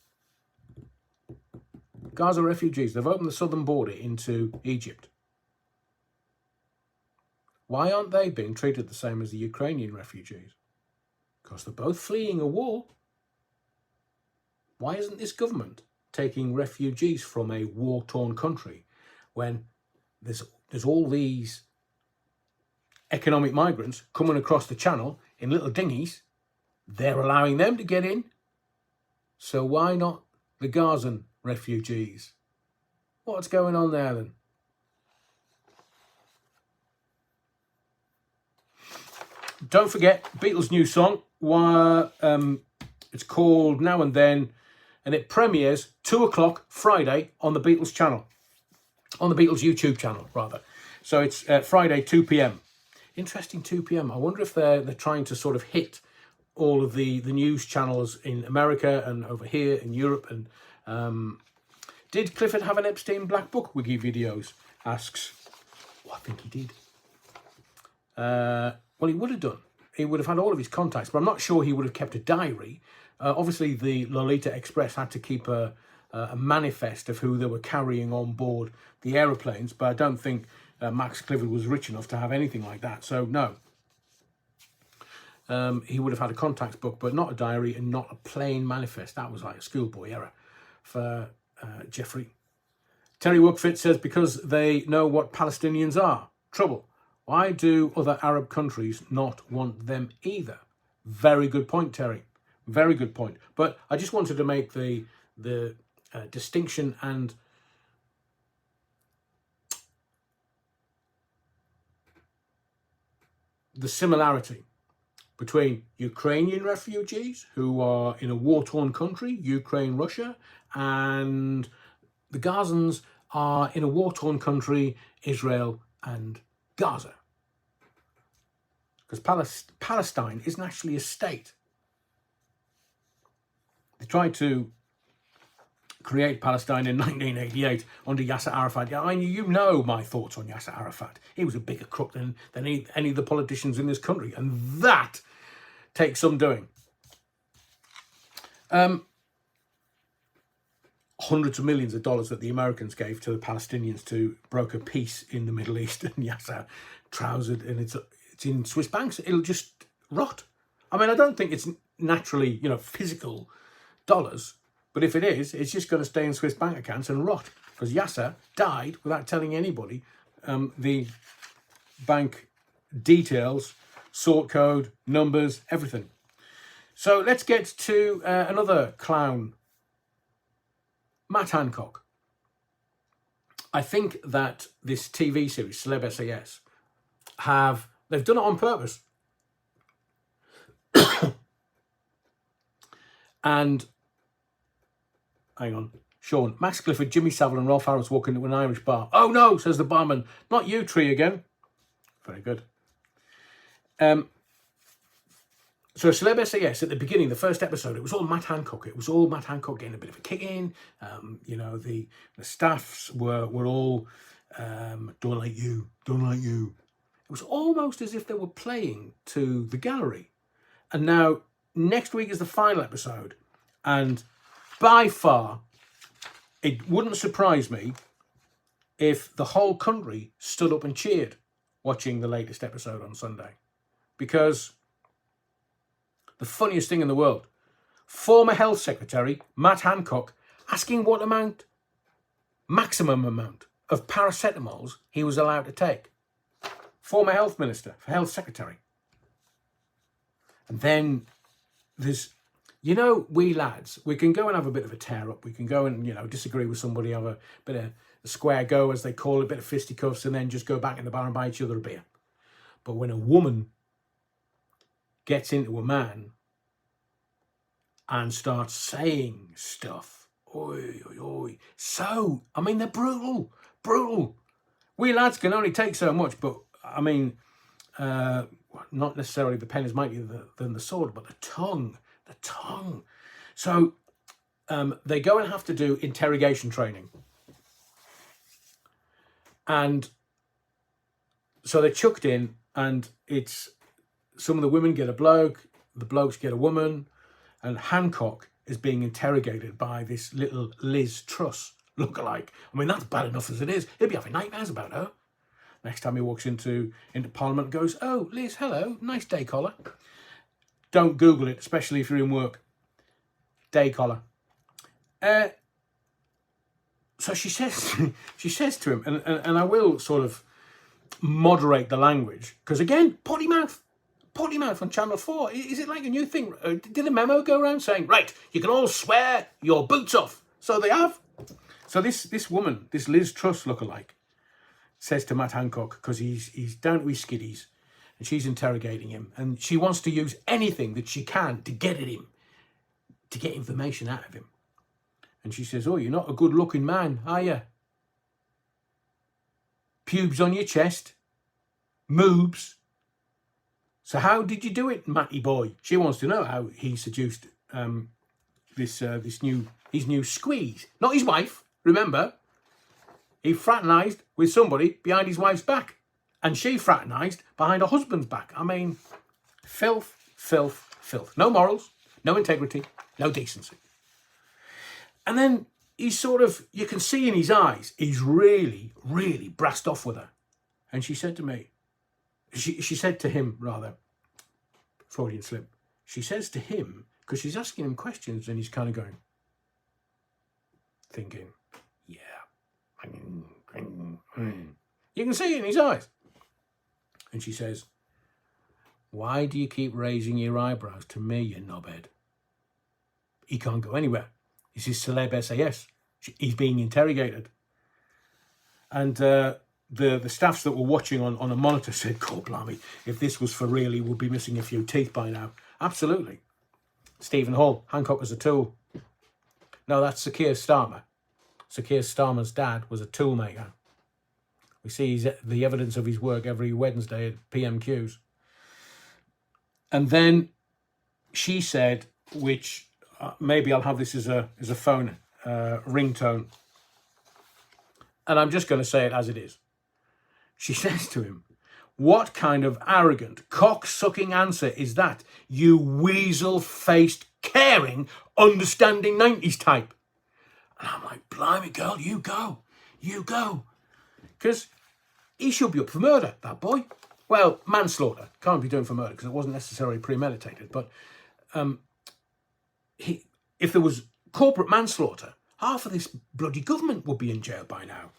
Gaza refugees, they've opened the southern border into Egypt. Why aren't they being treated the same as the Ukrainian refugees? Because they're both fleeing a war. Why isn't this government taking refugees from a war-torn country when there's all these economic migrants coming across the channel in little dinghies? They're allowing them to get in. So why not the Gazan refugees? What's going on there then? Don't forget, Beatles' new song. It's called Now and Then, and it premieres 2 o'clock Friday on the Beatles channel. On the Beatles YouTube channel, rather. So it's Friday, 2 p.m. Interesting, 2 p.m. I wonder if they're trying to sort of hit all of the news channels in America and over here in Europe. And did Clifford have an Epstein Black Book Wiki videos? Asks. Well, I think he did. Well, he would have done. He would have had all of his contacts, but I'm not sure he would have kept a diary. Obviously, the Lolita Express had to keep a manifest of who they were carrying on board the aeroplanes, but I don't think Max Clifford was rich enough to have anything like that. So, no. He would have had a contacts book, but not a diary and not a plain manifest. That was like a schoolboy error for Jeffrey. Terry Wookfit says, because they know what Palestinians are. Trouble. Why do other Arab countries not want them either? Very good point, Terry. Very good point. But I just wanted to make the distinction and the similarity between Ukrainian refugees who are in a war-torn country, Ukraine, Russia, and the Gazans are in a war-torn country, Israel and Gaza. Because Palestine isn't actually a state. They tried to create Palestine in 1988 under Yasser Arafat. Yeah, I mean, you know my thoughts on Yasser Arafat. He was a bigger crook than any of the politicians in this country. And that takes some doing. Hundreds of millions of dollars that the Americans gave to the Palestinians to broker peace in the Middle East, and Yasser trousered, and it's in Swiss banks. It'll just rot. I mean, I don't think it's naturally, physical dollars, but if it is, it's just going to stay in Swiss bank accounts and rot, because Yasser died without telling anybody the bank details, sort code, numbers, everything. So let's get to another clown, Matt Hancock. I think that this TV series, Celeb SAS, they've done it on purpose. And, hang on, Sean, Max Clifford, Jimmy Savile and Rolf Harris walk into an Irish bar. Oh no, says the barman, not you, Tree, again. Very good. So Celeb SAS, at the beginning, the first episode, it was all Matt Hancock. It was all Matt Hancock getting a bit of a kick in. The staffs were all, don't like you. It was almost as if they were playing to the gallery. And now, next week is the final episode. And by far, it wouldn't surprise me if the whole country stood up and cheered watching the latest episode on Sunday. Because the funniest thing in the world, former Health Secretary Matt Hancock asking what maximum amount of paracetamols he was allowed to take. Former Health Minister, Health Secretary. And then there's, we lads, we can go and have a bit of a tear up. We can go and, disagree with somebody, have a bit of a square go, as they call it, a bit of fisticuffs, and then just go back in the bar and buy each other a beer. But when a woman gets into a man and starts saying stuff, oi. So, I mean, they're brutal. We lads can only take so much, but, I mean, not necessarily the pen is mightier than the sword, but the tongue. So, they go and have to do interrogation training. And so they're chucked in And it's some of the women get a bloke, the blokes get a woman, and Hancock is being interrogated by this little Liz Truss lookalike. I mean, that's bad enough as it is. He'll be having nightmares about her. Next time he walks into Parliament and goes, "Oh, Liz, hello, nice day collar." Don't Google it, especially if you're in work. Day collar. So she says to him, and I will sort of moderate the language, because again, potty mouth on Channel 4. Is it like a new thing? Did a memo go around saying, right, you can all swear your boots off? So they have. So this woman, this Liz Truss lookalike, says to Matt Hancock, because he's down to his skiddies, and she's interrogating him, and she wants to use anything that she can to get at him, to get information out of him. And she says, "Oh, you're not a good-looking man, are you? Pubes on your chest, moobs. So how did you do it, Matty boy?" She wants to know how he seduced his new squeeze, not his wife. Remember, he fraternised with somebody behind his wife's back, and she fraternised behind her husband's back. I mean, filth, filth, filth. No morals, no integrity, no decency. And then he's sort of, you can see in his eyes, he's really, really brassed off with her. And she said to me, she said to him, rather, Freudian slip. She says to him, because she's asking him questions, and he's kind of going, thinking, yeah. You can see it in his eyes. And she says, "Why do you keep raising your eyebrows to me, you knobhead?" He can't go anywhere. This is Celeb SAS. He's being interrogated. And the staffs that were watching on a monitor said, "God blimey, if this was for real, he would be missing a few teeth by now." Absolutely. Stephen Hall, Hancock as a tool. No, that's Sir Keir Starmer. Sir Keir Starmer's dad was a tool maker. We see the evidence of his work every Wednesday at PMQs. And then she said, which maybe I'll have this as a phone ringtone, and I'm just going to say it as it is. She says to him, "What kind of arrogant, cock-sucking answer is that, you weasel-faced, caring, understanding 90s type?" And I'm like, blimey, girl, you go. Because he should be up for murder, that boy. Well, manslaughter. Can't be doing for murder because it wasn't necessarily premeditated. But if there was corporate manslaughter, half of this bloody government would be in jail by now.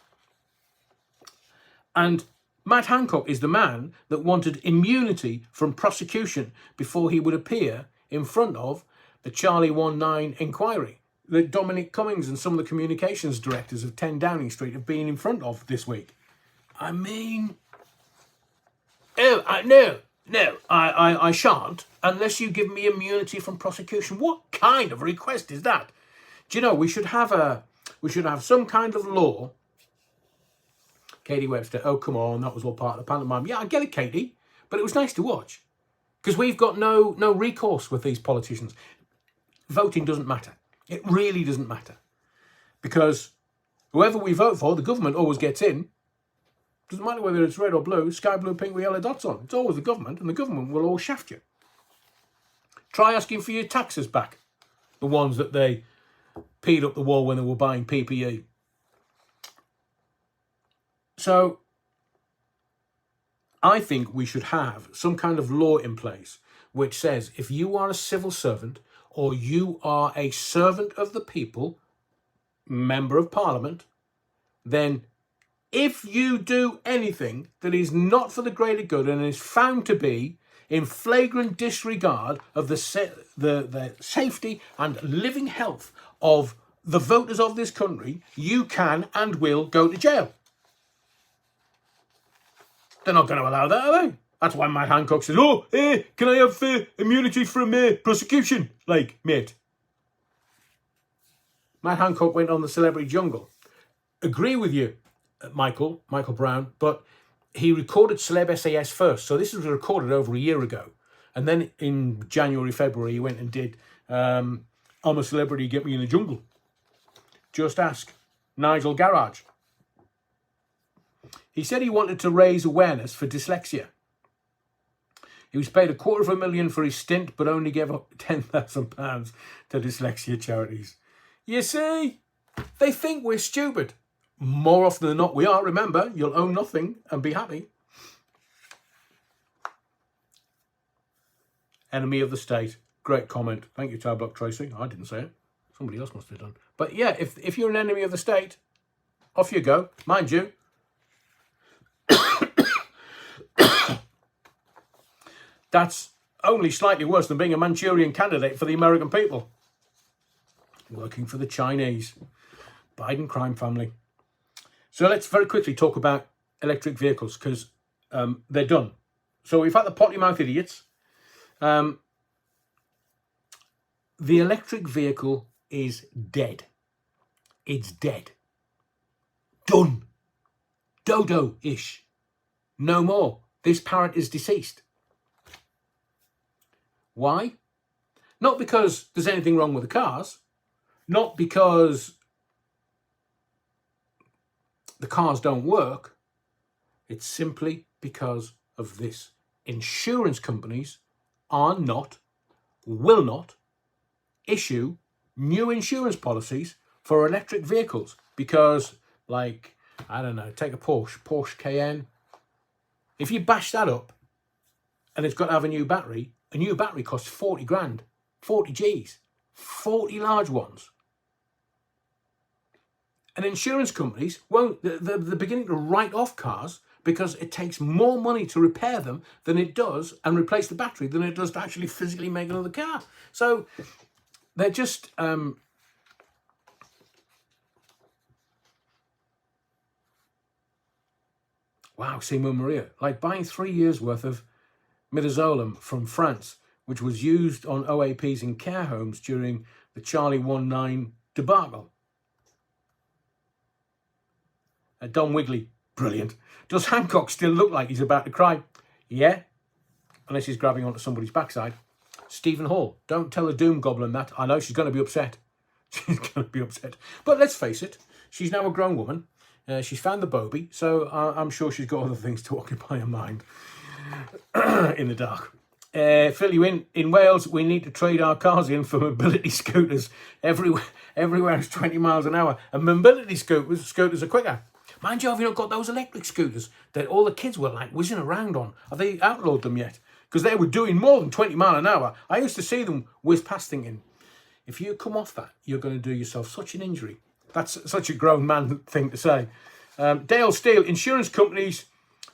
And Matt Hancock is the man that wanted immunity from prosecution before he would appear in front of the Charlie 19 inquiry that Dominic Cummings and some of the communications directors of 10 Downing Street have been in front of this week. I mean, no, I shan't unless you give me immunity from prosecution. What kind of request is that? Do you know, we should have some kind of law. Katie Webster, oh, come on, that was all part of the pantomime. Yeah, I get it, Katie, but it was nice to watch because we've got no recourse with these politicians. Voting doesn't matter. It really doesn't matter because whoever we vote for, the government always gets in. Doesn't matter whether it's red or blue, sky blue, pink with yellow dots on. It's always the government, and the government will always shaft you. Try asking for your taxes back, the ones that they peed up the wall when they were buying PPE. So I think we should have some kind of law in place which says if you are a civil servant or you are a servant of the people, member of parliament, then if you do anything that is not for the greater good and is found to be in flagrant disregard of the safety and living health of the voters of this country, you can and will go to jail. They're not going to allow that, are they? That's why Matt Hancock says, "Oh, can I have immunity from prosecution?" Like, mate. Matt Hancock went on the Celebrity Jungle. Agree with you, Michael Brown, but he recorded Celeb SAS first. So this was recorded over a year ago. And then in January, February, he went and did I'm a Celebrity, Get Me in the Jungle. Just ask Nigel Garage. He said he wanted to raise awareness for dyslexia. He was paid £250,000 for his stint, but only gave up £10,000 to dyslexia charities. You see, they think we're stupid. More often than not, we are. Remember, you'll own nothing and be happy. Enemy of the state. Great comment. Thank you, Tar Block Tracy. I didn't say it. Somebody else must have done. But yeah, if you're an enemy of the state, off you go. Mind you, that's only slightly worse than being a Manchurian candidate for the American people. Working for the Chinese. Biden crime family. So let's very quickly talk about electric vehicles, because they're done. So we've had the potty mouth idiots. The electric vehicle is dead. It's dead. Done. Dodo-ish. No more. This parrot is deceased. Why? Not because there's anything wrong with the cars. Not because the cars don't work. It's simply because of this. Insurance companies are not, will not, issue new insurance policies for electric vehicles because, like, I don't know, take a Porsche Cayenne. If you bash that up and it's got to have a new battery costs 40 grand, 40 G's, 40 large ones. And insurance companies won't, they're beginning to write off cars because it takes more money to repair them than it does and replace the battery than it does to actually physically make another car. So they're just wow, Simon Maria, like buying 3 years worth of midazolam from France, which was used on OAPs in care homes during the Charlie 19 debacle. Don Wigley, brilliant. Does Hancock still look like he's about to cry? Yeah, unless he's grabbing onto somebody's backside. Stephen Hall, don't tell the Doom Goblin that. I know she's going to be upset. She's going to be upset. But let's face it, she's now a grown woman. She's found the Bobby, so I'm sure she's got other things to occupy her mind in the dark. Fill you in Wales, we need to trade our cars in for mobility scooters. Everywhere is 20 miles an hour. And mobility scooters are quicker. Mind you, have you not got those electric scooters that all the kids were like whizzing around on? Have they outlawed them yet? Because they were doing more than 20 miles an hour. I used to see them whiz past thinking, if you come off that, you're going to do yourself such an injury. That's such a grown man thing to say. Dale Steele, insurance companies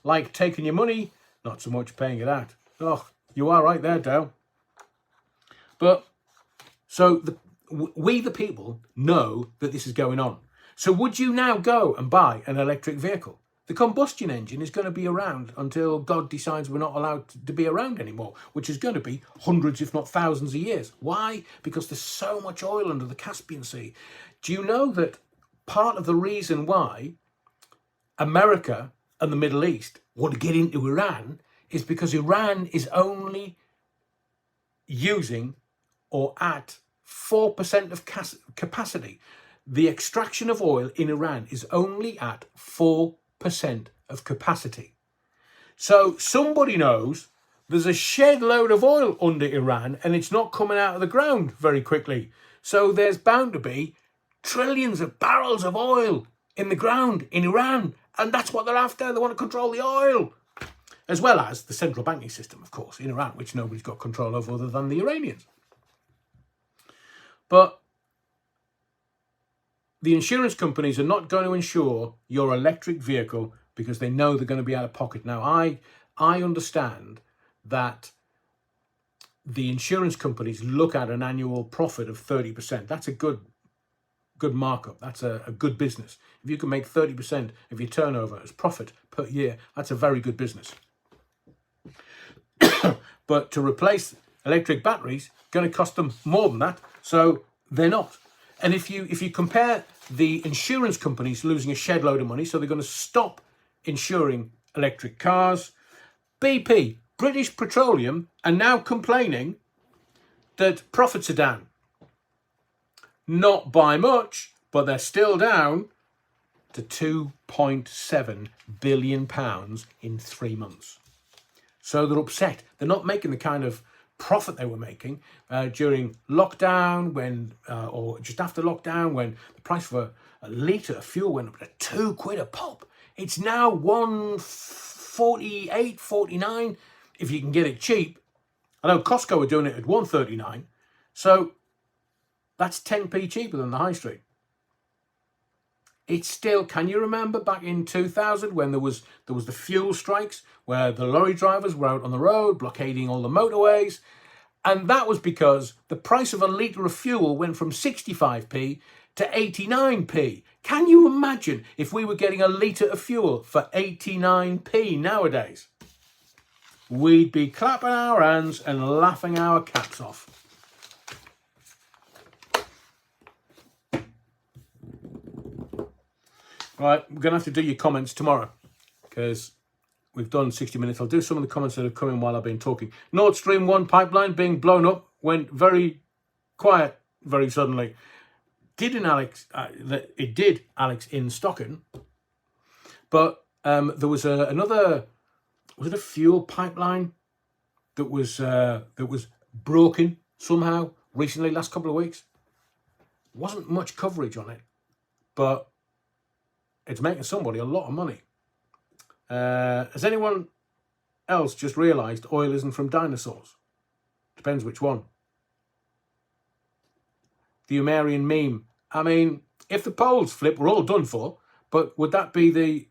like taking your money, not so much paying it out. Oh, you are right there, Dale. But, so we the people know that this is going on. So would you now go and buy an electric vehicle? The combustion engine is going to be around until God decides we're not allowed to be around anymore, which is going to be hundreds, if not thousands of years. Why? Because there's so much oil under the Caspian Sea. Do you know that part of the reason why America and the Middle East want to get into Iran is because Iran is only using or at 4% of capacity. The extraction of oil in Iran is only at 4% of capacity. So somebody knows there's a shed load of oil under Iran and it's not coming out of the ground very quickly. So there's bound to be trillions of barrels of oil in the ground in Iran. And that's what they're after. They want to control the oil. As well as the central banking system, of course, in Iran, which nobody's got control over other than the Iranians. But the insurance companies are not going to insure your electric vehicle because they know they're going to be out of pocket. Now, I understand that the insurance companies look at an annual profit of 30%. That's a good markup. That's a good business. If you can make 30% of your turnover as profit per year, that's a very good business. But to replace electric batteries, going to cost them more than that. So they're not. And if you compare the insurance companies losing a shed load of money, so they're going to stop insuring electric cars. BP, British Petroleum, are now complaining that profits are down. Not by much, but they're still down to £2.7 billion in 3 months. So they're upset. They're not making the kind of profit they were making during lockdown, when or just after lockdown, when the price of a litre of fuel went up to £2 a pop. It's now 1.48, 49 if you can get it cheap. I know Costco are doing it at 1.39, so that's 10p cheaper than the high street. It's still, can you remember back in 2000 when there was the fuel strikes where the lorry drivers were out on the road blockading all the motorways? And that was because the price of a litre of fuel went from 65p to 89p. Can you imagine if we were getting a litre of fuel for 89p nowadays? We'd be clapping our hands and laughing our caps off. Right, we're going to have to do your comments tomorrow because we've done 60 minutes. I'll do some of the comments that have come in while I've been talking. Nord Stream 1 pipeline being blown up went very quiet very suddenly. It did, Alex, in Stockton. But there was another, was it a fuel pipeline that was broken somehow recently, last couple of weeks? Wasn't much coverage on it, but it's making somebody a lot of money. Has anyone else just realised oil isn't from dinosaurs? Depends which one. The Umarian meme. I mean, if the poles flip, we're all done for. But would that be the...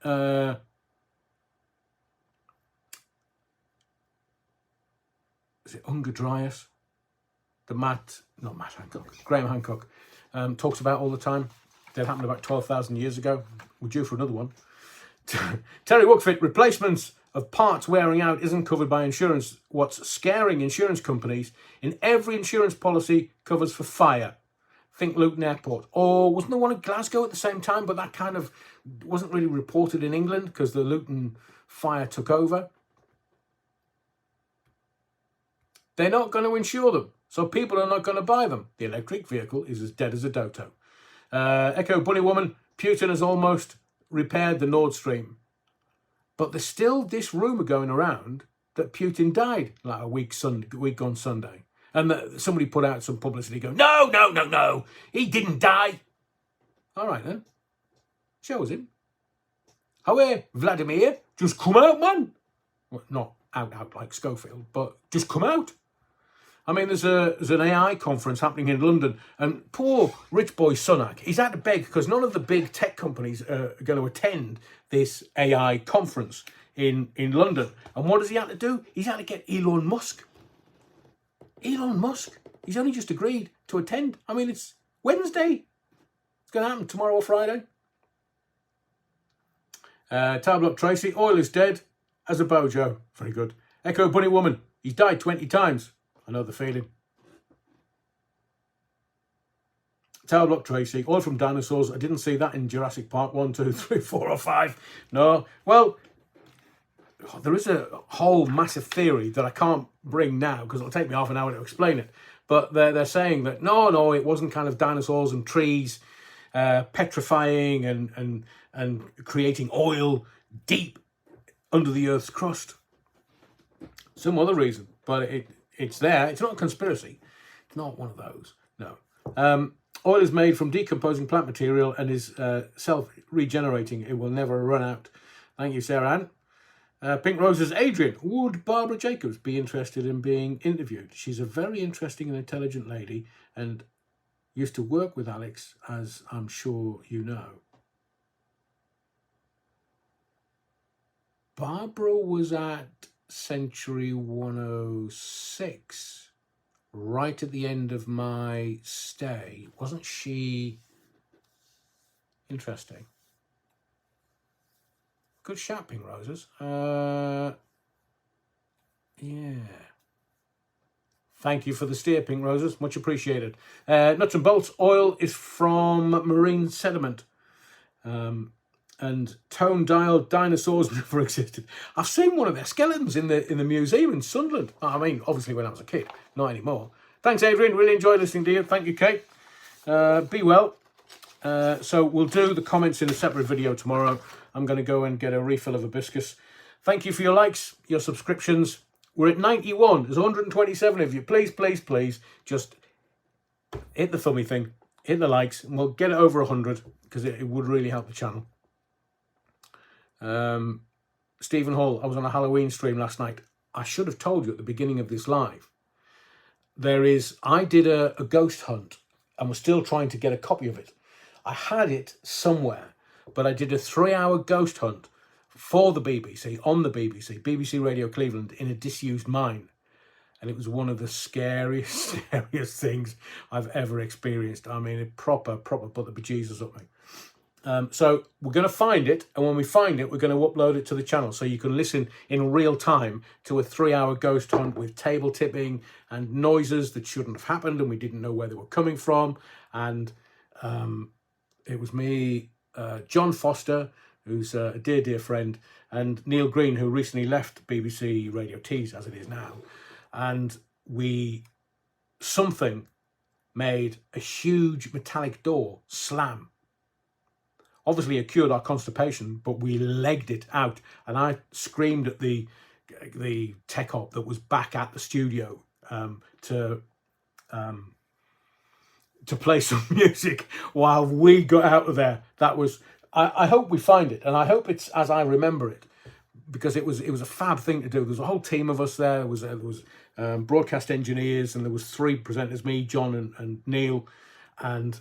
is it Unger Dryas? Not Matt Hancock. Graham Hancock talks about all the time. That happened about 12,000 years ago. We're due for another one. Terry Wookfit, replacements of parts wearing out isn't covered by insurance. What's scaring insurance companies, in every insurance policy covers for fire. Think Luton Airport. Or wasn't there one at Glasgow at the same time, but that kind of wasn't really reported in England because the Luton fire took over. They're not going to insure them, so people are not going to buy them. The electric vehicle is as dead as a dodo. Echo Bunny Woman, Putin has almost repaired the Nord Stream. But there's still this rumour going around that Putin died like a week on Sunday. And that somebody put out some publicity going, no, he didn't die. All right then, show us him. However, Vladimir, just come out, man. Well, not out like Schofield, but just come out. I mean, there's an AI conference happening in London, and poor rich boy Sunak, he's had to beg because none of the big tech companies are going to attend this AI conference in London. And what does he have to do? He's had to get Elon Musk. Elon Musk. He's only just agreed to attend. I mean, it's Wednesday. It's going to happen tomorrow or Friday. Tower Block Tracy, oil is dead as a bojo. Very good. Echo Bunny Woman, he's died 20 times. I know the feeling. Tower Block Tracy, oil from dinosaurs. I didn't see that in Jurassic Park 1, 2, 3, 4 or 5. No. Well, there is a whole massive theory that I can't bring now because it'll take me half an hour to explain it. But they're saying that, no, it wasn't kind of dinosaurs and trees petrifying and creating oil deep under the Earth's crust. Some other reason, but it's there. It's not a conspiracy. It's not one of those. No. Oil is made from decomposing plant material and is self-regenerating. It will never run out. Thank you, Sarah Ann. Pink Roses, Adrian, would Barbara Jacobs be interested in being interviewed? She's a very interesting and intelligent lady and used to work with Alex, as I'm sure you know. Barbara was at Century 106 right at the end of my stay. Wasn't she interesting? Good shout, Pink Roses. Yeah. Thank you for the steer, Pink Roses. Much appreciated. Nuts and bolts. Oil is from marine sediment. And tone-dial dinosaurs never existed. I've seen one of their skeletons in the museum in Sunderland. I mean, obviously when I was a kid, not anymore. Thanks, Adrian. Really enjoyed listening to you. Thank you, Kate. Be well. So we'll do the comments in a separate video tomorrow. I'm going to go and get a refill of hibiscus. Thank you for your likes, your subscriptions, We're at 91. There's 127 of you. Please, please, please, just hit the thummy thing, hit the likes, and we'll get it over 100 because it would really help the channel. Stephen Hall, I was on a Halloween stream last night. I should have told you at the beginning of this live. I did a ghost hunt and was still trying to get a copy of it. I had it somewhere, but I did a 3-hour ghost hunt for the BBC, on the BBC Radio Cleveland, in a disused mine. And it was one of the scariest things I've ever experienced. I mean, it proper put the bejesus up me. So we're going to find it, and when we find it, we're going to upload it to the channel so you can listen in real time to a 3-hour ghost hunt with table tipping and noises that shouldn't have happened and we didn't know where they were coming from. And it was me, John Foster, who's a dear friend, and Neil Green, who recently left BBC Radio Tees, as it is now. And something made a huge metallic door slam. Obviously, it cured our constipation, but we legged it out. And I screamed at the tech op that was back at the studio to play some music while we got out of there. That was. I hope we find it, and I hope it's as I remember it, because it was a fab thing to do. There was a whole team of us there. There was broadcast engineers, and there was 3 presenters: me, John, and Neil, and.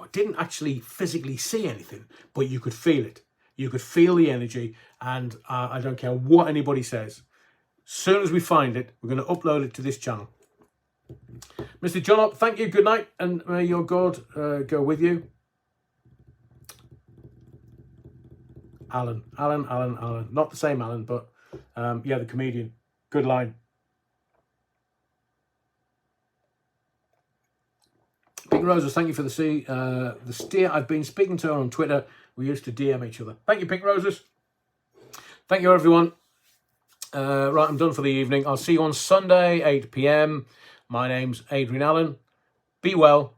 I didn't actually physically see anything, but you could feel it. You could feel the energy, and I don't care what anybody says. As soon as we find it, we're going to upload it to this channel. Mr. John Up, thank you, good night, and may your God go with you. Alan. Not the same Alan, but yeah, the comedian. Good line. Pink Roses, thank you for the steer. I've been speaking to her on Twitter. We used to DM each other. Thank you, Pink Roses. Thank you, everyone. Right, I'm done for the evening. I'll see you on Sunday, 8 p.m. My name's Adrian Allen. Be well,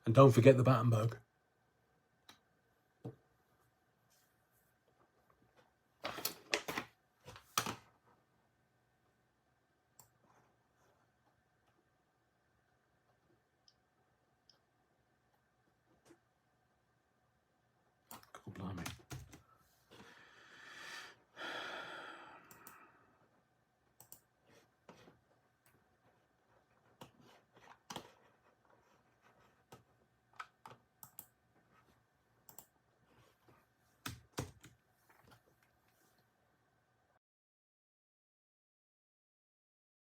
and don't forget the Battenberg.